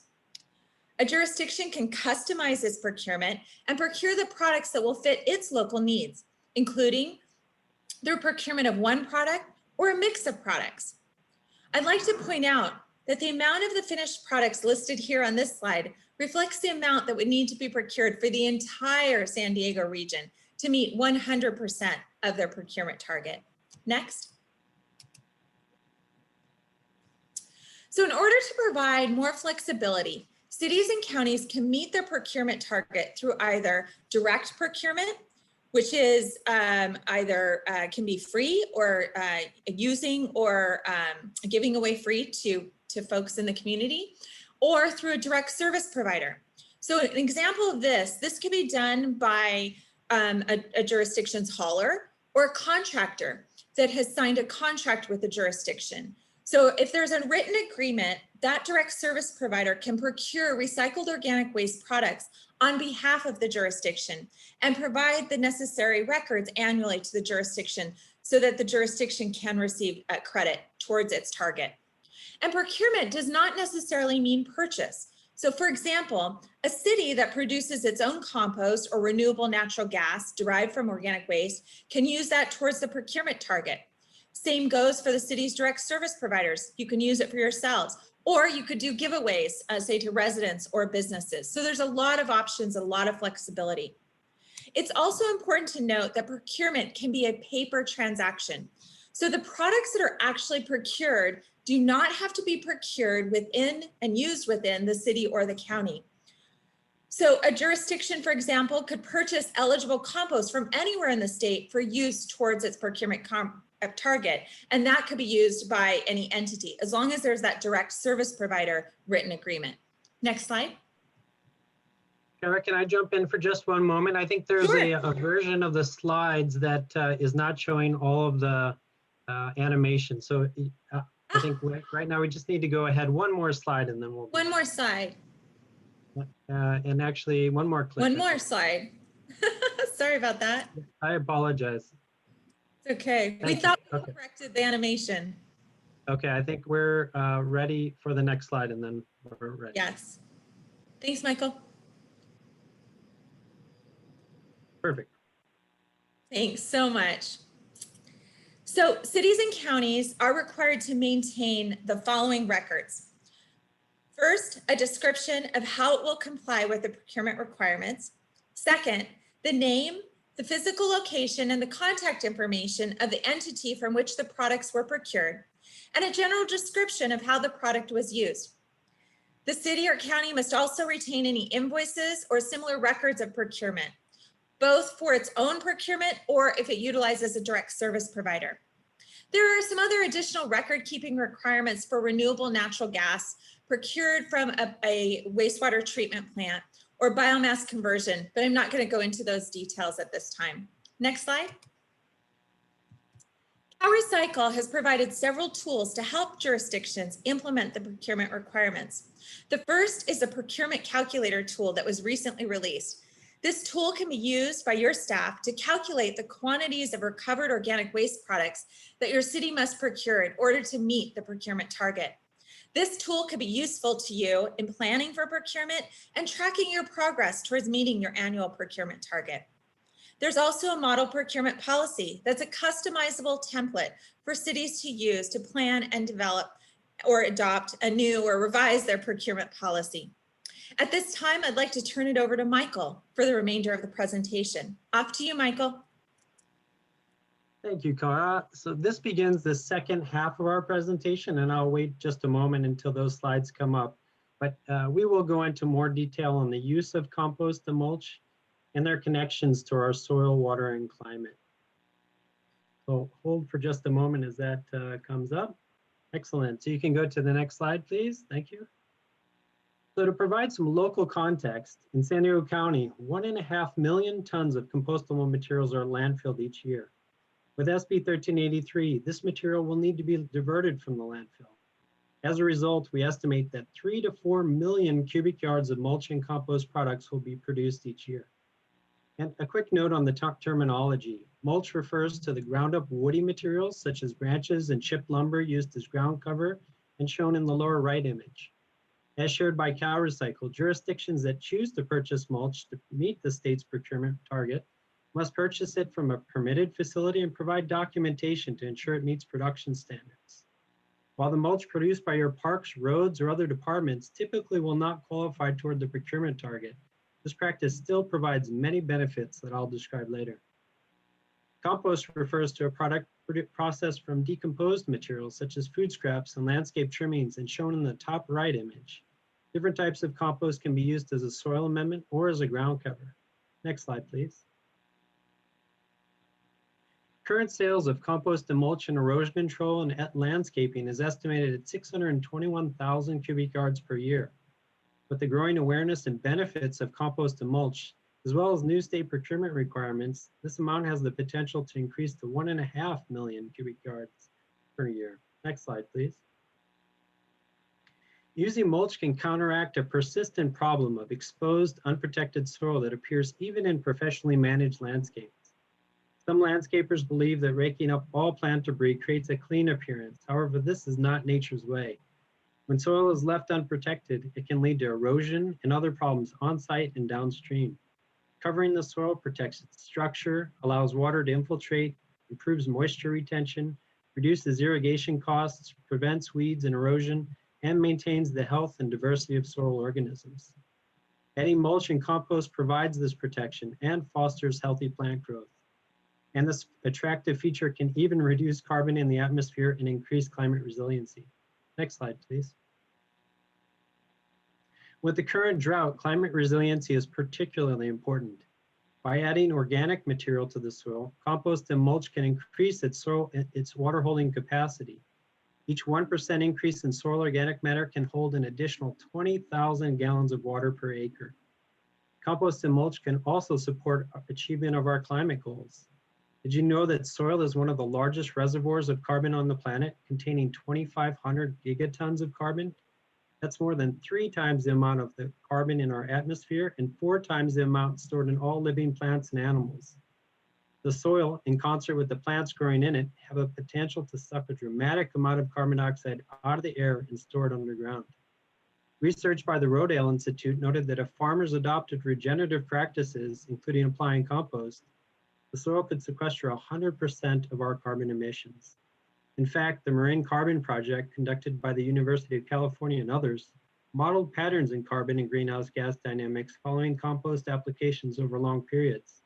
A jurisdiction can customize its procurement and procure the products that will fit its local needs, including the procurement of one product or a mix of products. I'd like to point out that the amount of the finished products listed here on this slide reflects the amount that would need to be procured for the entire San Diego region to meet 100% of their procurement target. Next. So in order to provide more flexibility, cities and counties can meet their procurement target through either direct procurement, which is either can be free or using or giving away free to folks in the community, or through a direct service provider. So an example of this could be done by a jurisdiction's hauler or a contractor that has signed a contract with the jurisdiction. So if there's a written agreement, that direct service provider can procure recycled organic waste products on behalf of the jurisdiction and provide the necessary records annually to the jurisdiction so that the jurisdiction can receive credit towards its target. And procurement does not necessarily mean purchase. So for example, a city that produces its own compost or renewable natural gas derived from organic waste can use that towards the procurement target. Same goes for the city's direct service providers. You can use it for yourselves, or you could do giveaways, say to residents or businesses. So there's a lot of options, a lot of flexibility. It's also important to note that procurement can be a paper transaction. So the products that are actually procured do not have to be procured within and used within the city or the county. So a jurisdiction, for example, could purchase eligible compost from anywhere in the state for use towards its procurement target, and that could be used by any entity, as long as there's that direct service provider written agreement. Next slide. Kara, can I jump in for just one moment? I think there's Sure. a version of the slides that is not showing all of the animation. So I think right now we just need to go ahead one more slide and then we'll. One more slide. And actually one more clip. One more slide. Sorry about that. I apologize. It's okay. We Thank you. thought we Okay. corrected the animation. Okay, I think we're ready for the next slide and then we're ready. Yes. Thanks, Michael. Perfect. Thanks so much. So cities and counties are required to maintain the following records. First, a description of how it will comply with the procurement requirements. Second, the name, the physical location, and the contact information of the entity from which the products were procured, and a general description of how the product was used. The city or county must also retain any invoices or similar records of procurement, both for its own procurement or if it utilizes a direct service provider. There are some other additional record-keeping requirements for renewable natural gas procured from a wastewater treatment plant or biomass conversion, but I'm not going to go into those details at this time. Next slide. CalRecycle has provided several tools to help jurisdictions implement the procurement requirements. The first is a procurement calculator tool that was recently released. This tool can be used by your staff to calculate the quantities of recovered organic waste products that your city must procure in order to meet the procurement target. This tool could be useful to you in planning for procurement and tracking your progress towards meeting your annual procurement target. There's also a model procurement policy that's a customizable template for cities to use to plan and develop or adopt a new or revise their procurement policy. At this time, I'd like to turn it over to Michael for the remainder of the presentation. Off to you, Michael. Thank you, Cara. So this begins the second half of our presentation, and I'll wait just a moment until those slides come up. But we will go into more detail on the use of compost and mulch and their connections to our soil, water, and climate. So hold for just a moment as that comes up. Excellent. So you can go to the next slide, please. Thank you. So to provide some local context, in San Diego County, 1.5 million tons of compostable materials are landfilled each year. With SB 1383, this material will need to be diverted from the landfill. As a result, we estimate that 3 to 4 million cubic yards of mulch and compost products will be produced each year. And a quick note on the terminology. Mulch refers to the ground up woody materials such as branches and chipped lumber used as ground cover and shown in the lower right image. As shared by CalRecycle, jurisdictions that choose to purchase mulch to meet the state's procurement target must purchase it from a permitted facility and provide documentation to ensure it meets production standards. While the mulch produced by your parks, roads, or other departments typically will not qualify toward the procurement target, this practice still provides many benefits that I'll describe later. Compost refers to a product processed from decomposed materials such as food scraps and landscape trimmings, and shown in the top right image. Different types of compost can be used as a soil amendment or as a ground cover. Next slide, please. Current sales of compost and mulch and erosion control and landscaping is estimated at 621,000 cubic yards per year. With the growing awareness and benefits of compost and mulch, as well as new state procurement requirements, this amount has the potential to increase to 1.5 million cubic yards per year. Next slide, please. Using mulch can counteract a persistent problem of exposed, unprotected soil that appears even in professionally managed landscapes. Some landscapers believe that raking up all plant debris creates a clean appearance. However, this is not nature's way. When soil is left unprotected, it can lead to erosion and other problems on-site and downstream. Covering the soil protects its structure, allows water to infiltrate, improves moisture retention, reduces irrigation costs, prevents weeds and erosion, and maintains the health and diversity of soil organisms. Adding mulch and compost provides this protection and fosters healthy plant growth. And this attractive feature can even reduce carbon in the atmosphere and increase climate resiliency. Next slide, please. With the current drought, climate resiliency is particularly important. By adding organic material to the soil, compost and mulch can increase its water holding capacity. Each 1% increase in soil organic matter can hold an additional 20,000 gallons of water per acre. Compost and mulch can also support achievement of our climate goals. Did you know that soil is one of the largest reservoirs of carbon on the planet, containing 2,500 gigatons of carbon? That's more than 3 times the amount of the carbon in our atmosphere and 4 times the amount stored in all living plants and animals. The soil, in concert with the plants growing in it, have a potential to suck a dramatic amount of carbon dioxide out of the air and store it underground. Research by the Rodale Institute noted that if farmers adopted regenerative practices, including applying compost, the soil could sequester 100% of our carbon emissions. In fact, the Marine Carbon Project, conducted by the University of California and others, modeled patterns in carbon and greenhouse gas dynamics following compost applications over long periods.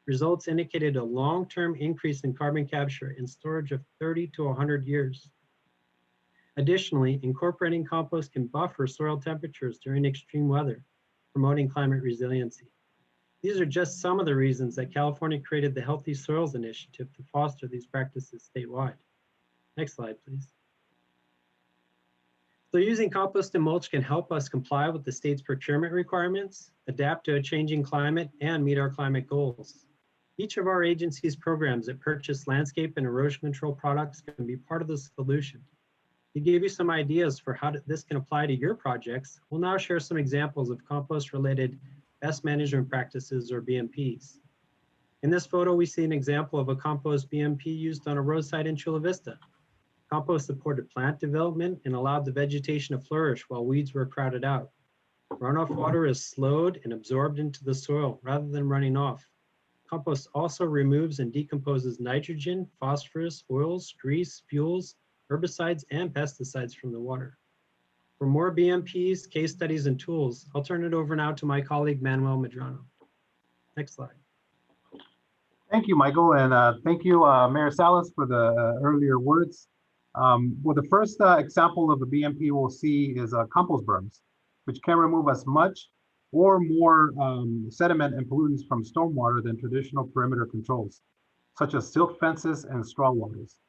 Results indicated a long-term increase in carbon capture and storage of 30 to 100 years. Additionally, incorporating compost can buffer soil temperatures during extreme weather, promoting climate resiliency. These are just some of the reasons that California created the Healthy Soils Initiative to foster these practices statewide. Next slide, please. So using compost and mulch can help us comply with the state's procurement requirements, adapt to a changing climate, and meet our climate goals. Each of our agency's programs that purchase landscape and erosion control products can be part of the solution. To give you some ideas for how this can apply to your projects, we'll now share some examples of compost-related best management practices, or BMPs. In this photo, we see an example of a compost BMP used on a roadside in Chula Vista. Compost supported plant development and allowed the vegetation to flourish while weeds were crowded out. Runoff water is slowed and absorbed into the soil rather than running off. Compost also removes and decomposes nitrogen, phosphorus, oils, grease, fuels, herbicides, and pesticides from the water. For more BMPs, case studies, and tools, I'll turn it over now to my colleague, Manuel Medrano. Next slide. Thank you, Michael, and thank you, Mayor Salas, for the earlier words. Well, the first example of a BMP we'll see is compost berms, which can remove as much or more sediment and pollutants from stormwater than traditional perimeter controls, such as silt fences and straw wattles.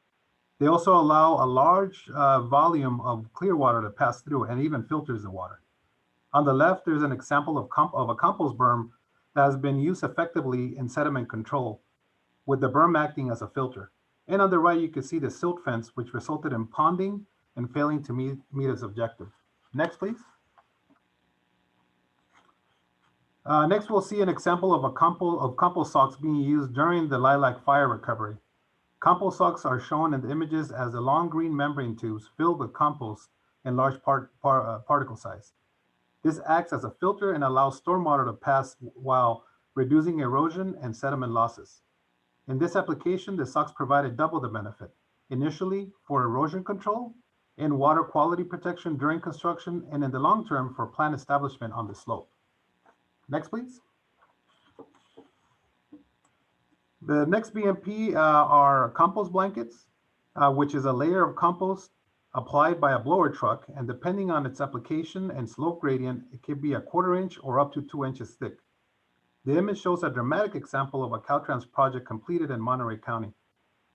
They also allow a large volume of clear water to pass through and even filters the water. On the left, there's an example of a compost berm that has been used effectively in sediment control, with the berm acting as a filter. And on the right, you can see the silt fence, which resulted in ponding and failing to meet its objective. Next, please. Next, we'll see an example of compost socks being used during the lilac fire recovery. Compost socks are shown in the images as the long green membrane tubes filled with compost in large particle size. This acts as a filter and allows stormwater to pass while reducing erosion and sediment losses. In this application, the socks provided double the benefit, initially for erosion control and water quality protection during construction, and in the long term for plant establishment on the slope. Next, please. The next BMP are compost blankets, which is a layer of compost applied by a blower truck, and depending on its application and slope gradient, it can be a 1/4 inch or up to 2 inches thick. The image shows a dramatic example of a Caltrans project completed in Monterey County,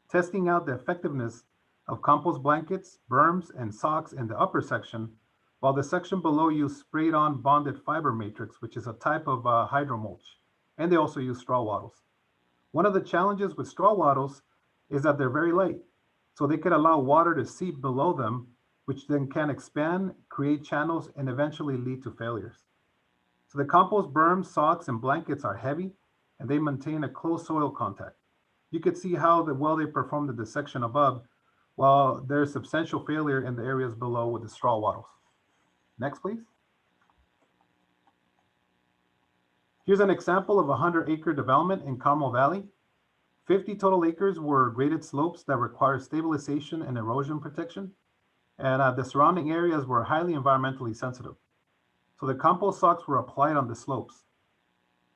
testing out the effectiveness of compost blankets, berms, and socks in the upper section, while the section below used sprayed-on bonded fiber matrix, which is a type of hydro mulch, and they also use straw wattles. One of the challenges with straw wattles is that they're very light, so they could allow water to seep below them, which then can expand, create channels, and eventually lead to failures. So the compost berms, socks, and blankets are heavy, and they maintain a close soil contact. You could see how well they performed in the section above, while there's substantial failure in the areas below with the straw wattles. Next, please. Here's an example of a 100-acre development in Carmel Valley. 50 total acres were graded slopes that require stabilization and erosion protection, and the surrounding areas were highly environmentally sensitive. So the compost socks were applied on the slopes.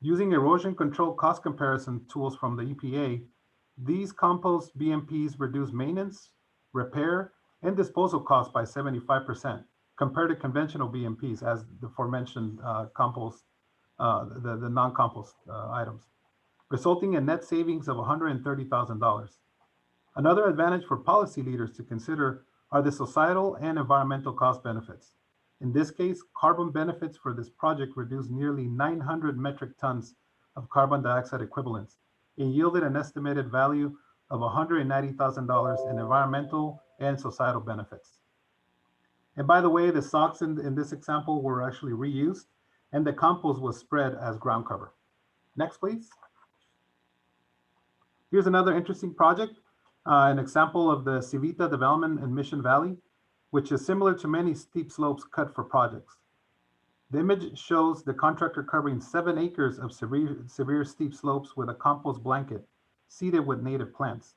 Using erosion control cost comparison tools from the EPA, these compost BMPs reduce maintenance, repair, and disposal costs by 75% compared to conventional BMPs, as the aforementioned compost, the non-compost items, resulting in net savings of $130,000. Another advantage for policy leaders to consider are the societal and environmental cost benefits. In this case, carbon benefits for this project reduced nearly 900 metric tons of carbon dioxide equivalents. It yielded an estimated value of $190,000 in environmental and societal benefits. And by the way, the socks in this example were actually reused, and the compost was spread as ground cover. Next, please. Here's another interesting project, an example of the Civita development in Mission Valley, which is similar to many steep slopes cut for projects. The image shows the contractor covering 7 acres of severe steep slopes with a compost blanket seeded with native plants.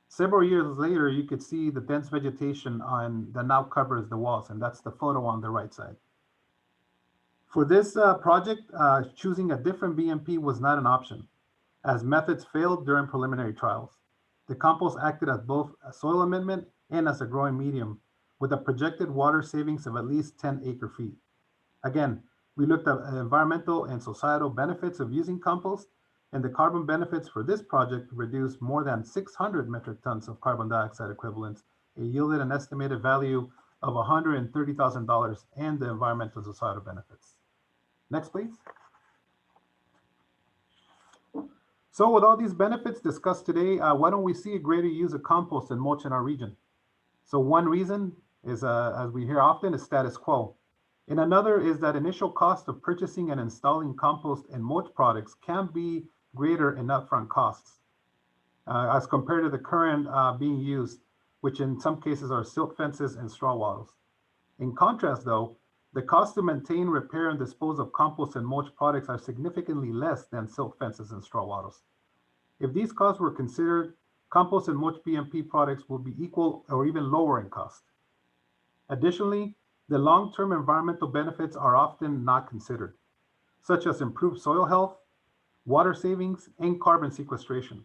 Several years later, you could see the dense vegetation that now covers the walls, and that's the photo on the right side. For this project, choosing a different BMP was not an option, as methods failed during preliminary trials. The compost acted as both a soil amendment and as a growing medium, with a projected water savings of at least 10 acre-feet. Again, we looked at environmental and societal benefits of using compost, and the carbon benefits for this project reduced more than 600 metric tons of carbon dioxide equivalents. It yielded an estimated value of $130,000 and the environmental and societal benefits. Next, please. So with all these benefits discussed today, why don't we see a greater use of compost and mulch in our region? So one reason is, as we hear often, is status quo. And another is that initial cost of purchasing and installing compost and mulch products can be greater in upfront costs as compared to the current being used, which in some cases are silt fences and straw wattles. In contrast, though, the cost to maintain, repair, and dispose of compost and mulch products are significantly less than silt fences and straw wattles. If these costs were considered, compost and mulch BMP products will be equal or even lower in cost. Additionally, the long-term environmental benefits are often not considered, such as improved soil health, water savings, and carbon sequestration.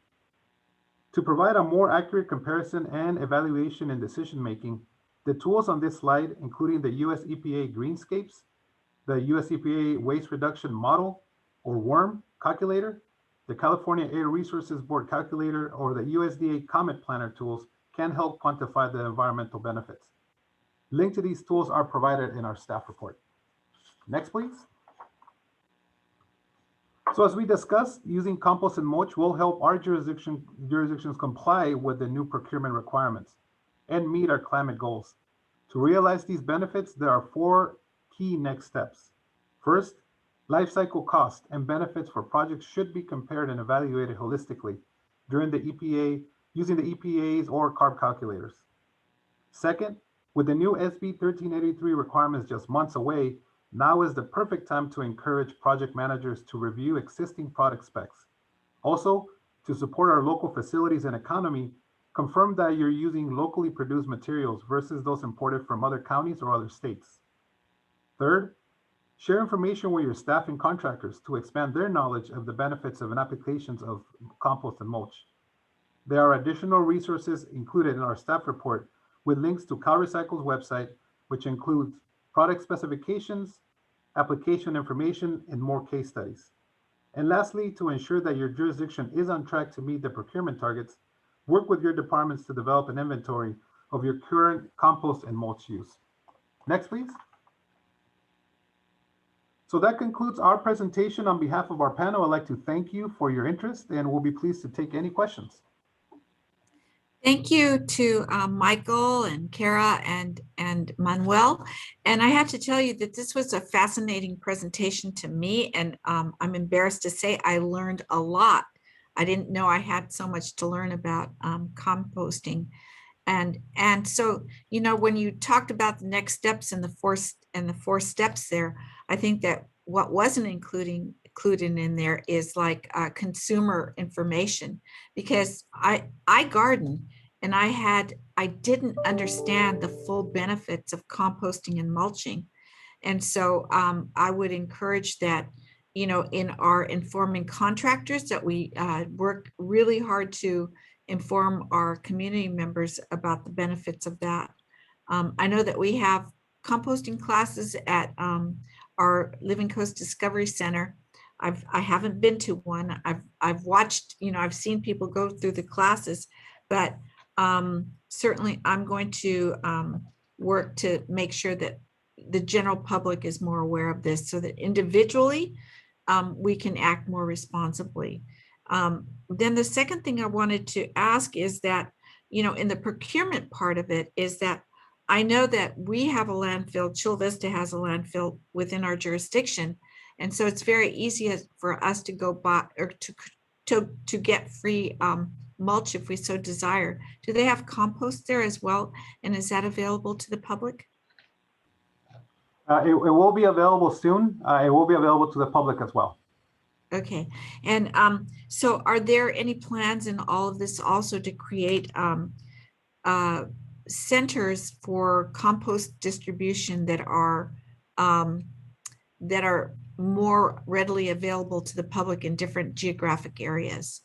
To provide a more accurate comparison and evaluation in decision-making, the tools on this slide, including the US EPA Greenscapes, the US EPA Waste Reduction Model, or WORM calculator, the California Air Resources Board calculator, or the USDA Comet Planner tools can help quantify the environmental benefits. Links to these tools are provided in our staff report. Next, please. So as we discussed, using compost and mulch will help our jurisdictions comply with the new procurement requirements and meet our climate goals. To realize these benefits, there are 4 key next steps. First, life cycle cost and benefits for projects should be compared and evaluated holistically during the EPA, using the EPA's or CARB calculators. Second, with the new SB 1383 requirements just months away, now is the perfect time to encourage project managers to review existing product specs. Also, to support our local facilities and economy, confirm that you're using locally produced materials versus those imported from other counties or other states. Third, share information with your staff and contractors to expand their knowledge of the benefits of applications of compost and mulch. There are additional resources included in our staff report with links to CalRecycle's website, which includes product specifications, application information, and more case studies. And lastly, to ensure that your jurisdiction is on track to meet the procurement targets, work with your departments to develop an inventory of your current compost and mulch use. Next, please. So that concludes our presentation. On behalf of our panel, I'd like to thank you for your interest, and we'll be pleased to take any questions. Thank you to Michael and Kara and Manuel. And I have to tell you that this was a fascinating presentation to me, and I'm embarrassed to say I learned a lot. I didn't know I had so much to learn about composting. And so, you know, when you talked about the next steps and the four steps there, I think that what wasn't included in there is like consumer information, because I garden and I didn't understand the full benefits of composting and mulching. And so I would encourage that, you know, in our informing contractors, that we work really hard to inform our community members about the benefits of that. I know that we have composting classes at our Living Coast Discovery Center. I haven't been to one. I've watched, you know, I've seen people go through the classes, but certainly I'm going to work to make sure that the general public is more aware of this so that individually we can act more responsibly. Then the second thing I wanted to ask is that, in the procurement part of it is that I know that we have a landfill, Chula Vista has a landfill within our jurisdiction. And so it's very easy for us to go buy or to get free mulch if we so desire. Do they have compost there as well? And is that available to the public? It will be available soon. It will be available to the public as well. Okay. And so are there any plans in all of this also to create centers for compost distribution that are more readily available to the public in different geographic areas?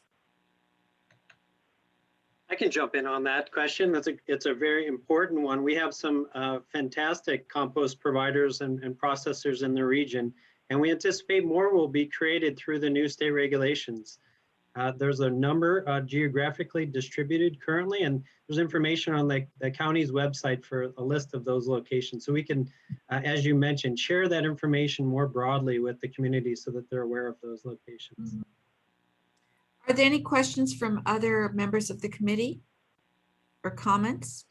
I can jump in on that question. It's a very important one. We have some fantastic compost providers and processors in the region, and we anticipate more will be created through the new state regulations. There's a number geographically distributed currently, and there's information on the county's website for a list of those locations. So we can, as you mentioned, share that information more broadly with the community so that they're aware of those locations. Mm-hmm. Are there any questions from other members of the committee or comments?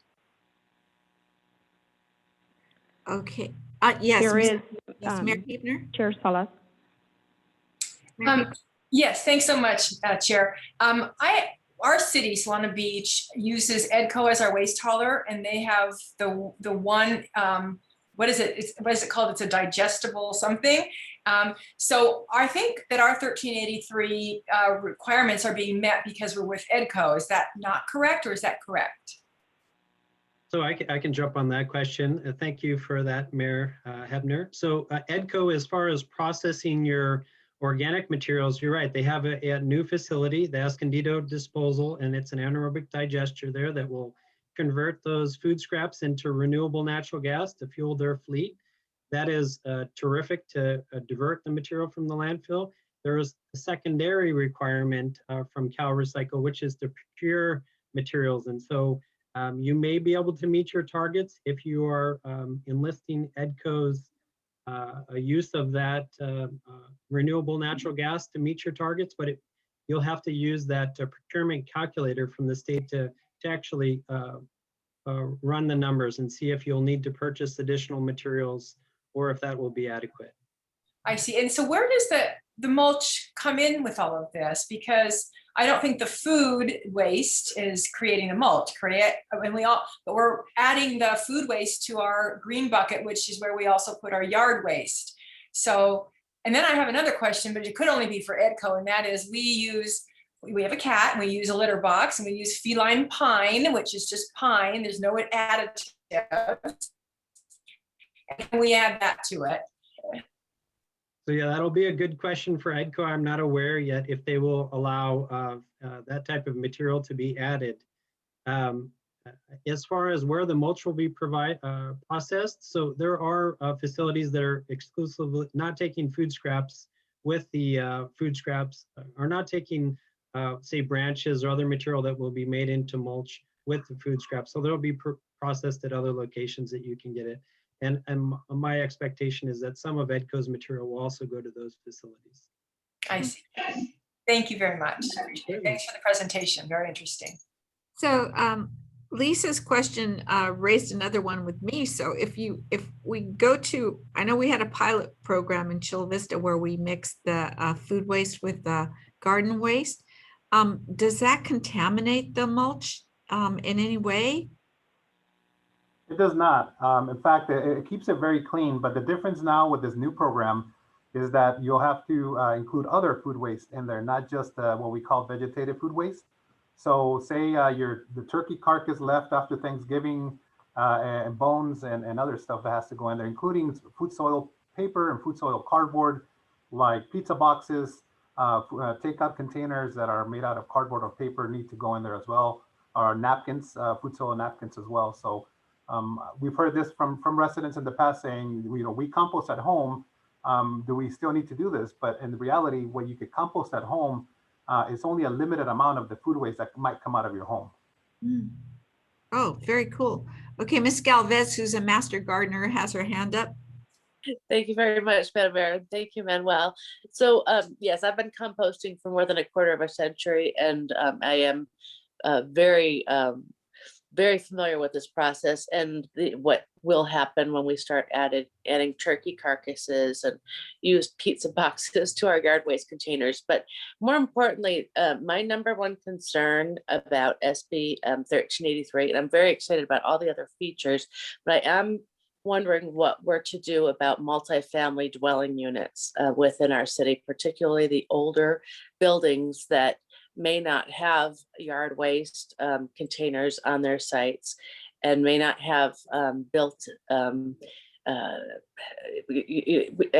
Okay. Yes. There is, Yes, Mayor Huebner? Chair Salas. Yes, thanks so much, Chair. Our city, Solana Beach, uses EDCO as our waste hauler, and they have the one, what is it called? It's a digestible something. So I think that our 1383 requirements are being met because we're with EDCO. Is that not correct, or is that correct? So I can jump on that question. Thank you for that, Mayor Hebner. So EDCO, as far as processing your organic materials, you're right. They have a new facility, the Escondido Disposal, and it's an anaerobic digester there that will convert those food scraps into renewable natural gas to fuel their fleet. That is terrific to divert the material from the landfill. There is a secondary requirement from Cal Recycle, which is to procure materials. And so you may be able to meet your targets if you are enlisting EDCO's use of that renewable natural gas to meet your targets, but you'll have to use that procurement calculator from the state to actually run the numbers and see if you'll need to purchase additional materials or if that will be adequate. I see. And so where does the mulch come in with all of this? Because I don't think the food waste is creating the mulch, but we're adding the food waste to our green bucket, which is where we also put our yard waste. So, and then I have another question, but it could only be for EDCO, and that is we have a cat and we use a litter box, and we use feline pine, which is just pine. There's no additives. And we add that to it. So yeah, that'll be a good question for EDCO. I'm not aware yet if they will allow that type of material to be added. As far as where the mulch will be processed, so there are facilities that are exclusively not taking food scraps with the food scraps, are not taking, say, branches or other material that will be made into mulch with the food scraps. So they'll be processed at other locations that you can get it. And my expectation is that some of EDCO's material will also go to those facilities. I see. Thank you very much. Thanks for the presentation. Very interesting. So Lisa's question raised another one with me. So if we go to, I know we had a pilot program in Chula Vista where we mixed the food waste with the garden waste. Does that contaminate the mulch in any way? It does not. In fact, it keeps it very clean, but the difference now with this new program is that you'll have to include other food waste in there, not just what we call vegetative food waste. So say the turkey carcass left after Thanksgiving and bones and other stuff that has to go in there, including food soil paper and food soil cardboard, like pizza boxes, takeout containers that are made out of cardboard or paper need to go in there as well, or napkins, food soil napkins as well. So we've heard this from residents in the past saying, we compost at home. Do we still need to do this? But in reality, when you could compost at home, it's only a limited amount of the food waste that might come out of your home. Oh, very cool. Okay, Ms. Galvez, who's a master gardener, has her hand up. Thank you very much, Madam Mayor. Thank you, Manuel. So yes, I've been composting for more than a quarter of a century, and I am very familiar with this process and what will happen when we start adding turkey carcasses and used pizza boxes to our yard waste containers. But more importantly, my number one concern about SB 1383, and I'm very excited about all the other features, but I am wondering what we're to do about multifamily dwelling units within our city, particularly the older buildings that may not have yard waste containers on their sites and may not have built. I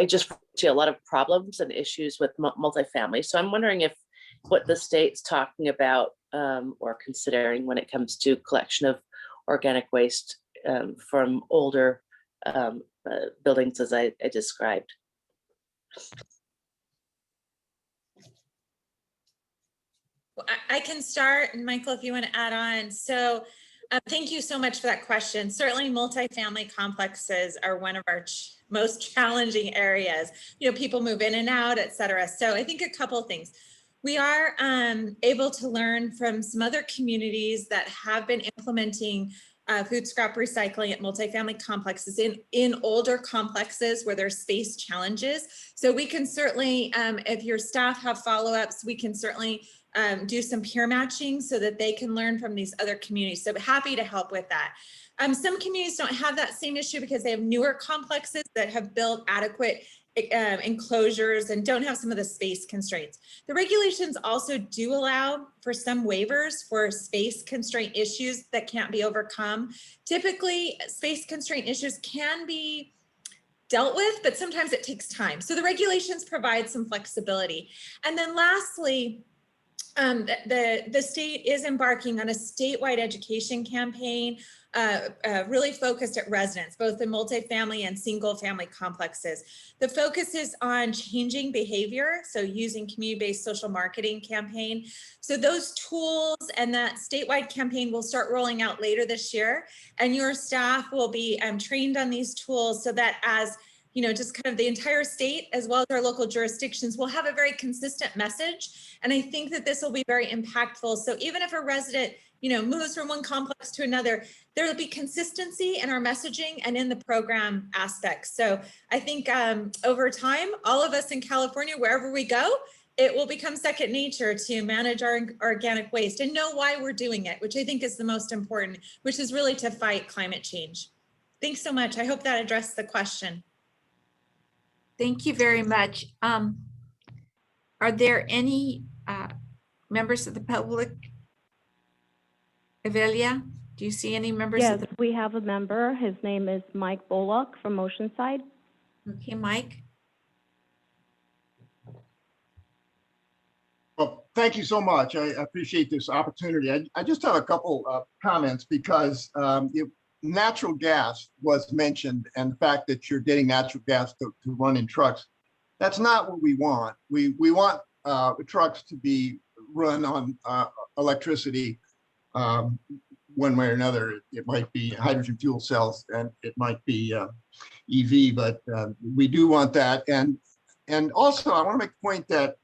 just see a lot of problems and issues with multifamily. So I'm wondering if what the state's talking about or considering when it comes to collection of organic waste from older buildings as I described. I can start, and Michael, if you want to add on. So thank you so much for that question. Certainly multifamily complexes are one of our most challenging areas. You know, people move in and out, et cetera. So I think a couple of things. We are able to learn from some other communities that have been implementing food scrap recycling at multifamily complexes in older complexes where there's space challenges. So we can certainly, if your staff have follow-ups, we can certainly do some peer matching so that they can learn from these other communities. So happy to help with that. Some communities don't have that same issue because they have newer complexes that have built adequate enclosures and don't have some of the space constraints. The regulations also do allow for some waivers for space constraint issues that can't be overcome. Typically, space constraint issues can be dealt with, but sometimes it takes time. So the regulations provide some flexibility. And then lastly, the state is embarking on a statewide education campaign really focused at residents, both in multifamily and single family complexes. The focus is on changing behavior, so using community-based social marketing campaign. So those tools and that statewide campaign will start rolling out later this year, and your staff will be trained on these tools so that as you know, just kind of the entire state as well as our local jurisdictions will have a very consistent message. And I think that this will be very impactful. So even if a resident, you know, moves from one complex to another, there will be consistency in our messaging and in the program aspects. So I think over time, all of us in California, wherever we go, it will become second nature to manage our organic waste and know why we're doing it, which I think is the most important, which is really to fight climate change. Thanks so much. I hope that addressed the question. Thank you very much. Are there any members of the public? Avelia, do you see any members? Yes, we have a member. His name is Mike Bullock from Oceanside. Okay, Mike. Well, thank you so much. I appreciate this opportunity. I just have a couple comments because natural gas was mentioned and the fact that you're getting natural gas to run in trucks. That's not what we want. We want trucks to be run on electricity one way or another. It might be hydrogen fuel cells and it might be EV, but we do want that. And also I want to make the point that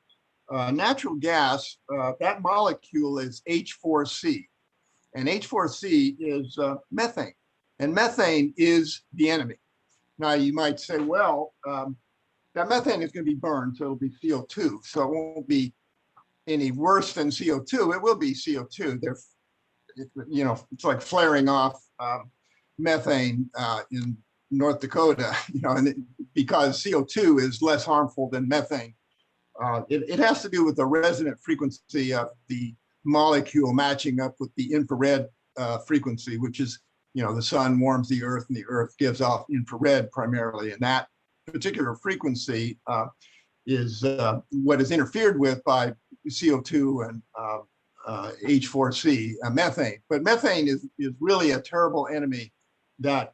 natural gas, that molecule is H4C, and H4C is methane. And methane is the enemy. Now you might say, well, that methane is going to be burned, so it'll be CO2. So it won't be any worse than CO2. It will be CO2. You know, it's like flaring off methane in North Dakota. You know, and because CO2 is less harmful than methane. It has to do with the resonant frequency of the molecule matching up with the infrared frequency, which is, you know, the sun warms the earth and the earth gives off infrared primarily. And that particular frequency is what is interfered with by CO2 and H4C, methane. But methane is really a terrible enemy that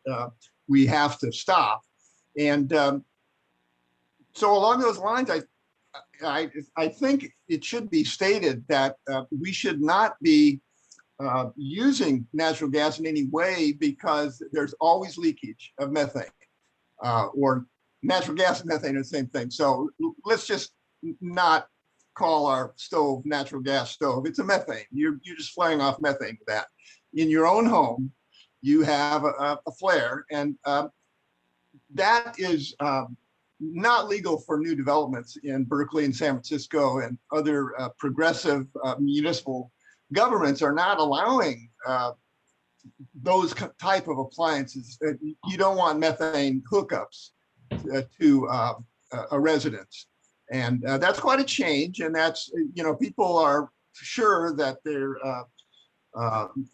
we have to stop. And so along those lines, I think it should be stated that we should not be using natural gas in any way because there's always leakage of methane or natural gas and methane are the same thing. So let's just not call our stove natural gas stove. It's a methane. You're just flaring off methane with that. In your own home, you have a flare, and that is not legal for new developments in Berkeley and San Francisco, and other progressive municipal governments are not allowing those type of appliances. You don't want methane hookups to a residence. And that's quite a change. And that's, people are sure that their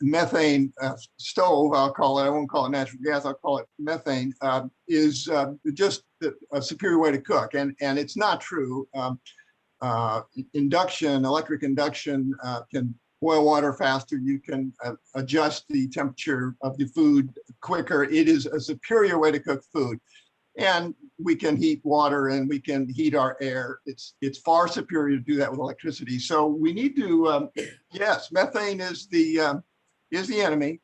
methane stove, I'll call it, I won't call it natural gas, I'll call it methane, is just a superior way to cook. And it's not true. Electric induction can boil water faster. You can adjust the temperature of the food quicker. It is a superior way to cook food. And we can heat water and we can heat our air. It's far superior to do that with electricity. So we need to, yes, methane is the enemy.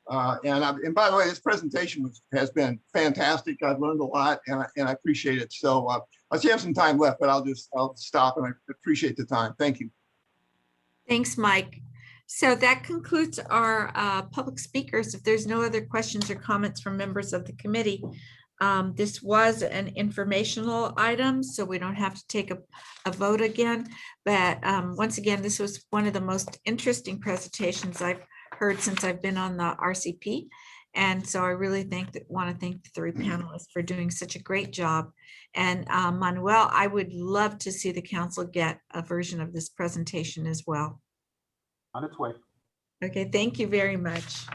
And by the way, this presentation has been fantastic. I've learned a lot, and I appreciate it. So I still have some time left, but I'll stop, and I appreciate the time. Thank you. Thanks, Mike. So that concludes our public speakers. If there's no other questions or comments from members of the committee, this was an informational item, so we don't have to take a vote again. But once again, this was one of the most interesting presentations I've heard since I've been on the RCP. And so I really want to thank the three panelists for doing such a great job. And Manuel, I would love to see the council get a version of this presentation as well. On its way. Okay, thank you very much.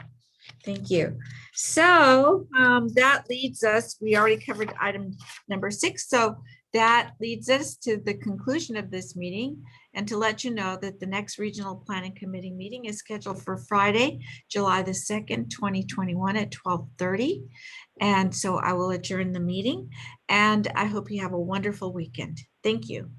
Thank you. So that leads us, we already covered item number 6. So that leads us to the conclusion of this meeting, and to let you know that the next Regional Planning Committee meeting is scheduled for Friday, July the 2nd, 2021 at 12:30. And so I will adjourn the meeting, and I hope you have a wonderful weekend. Thank you.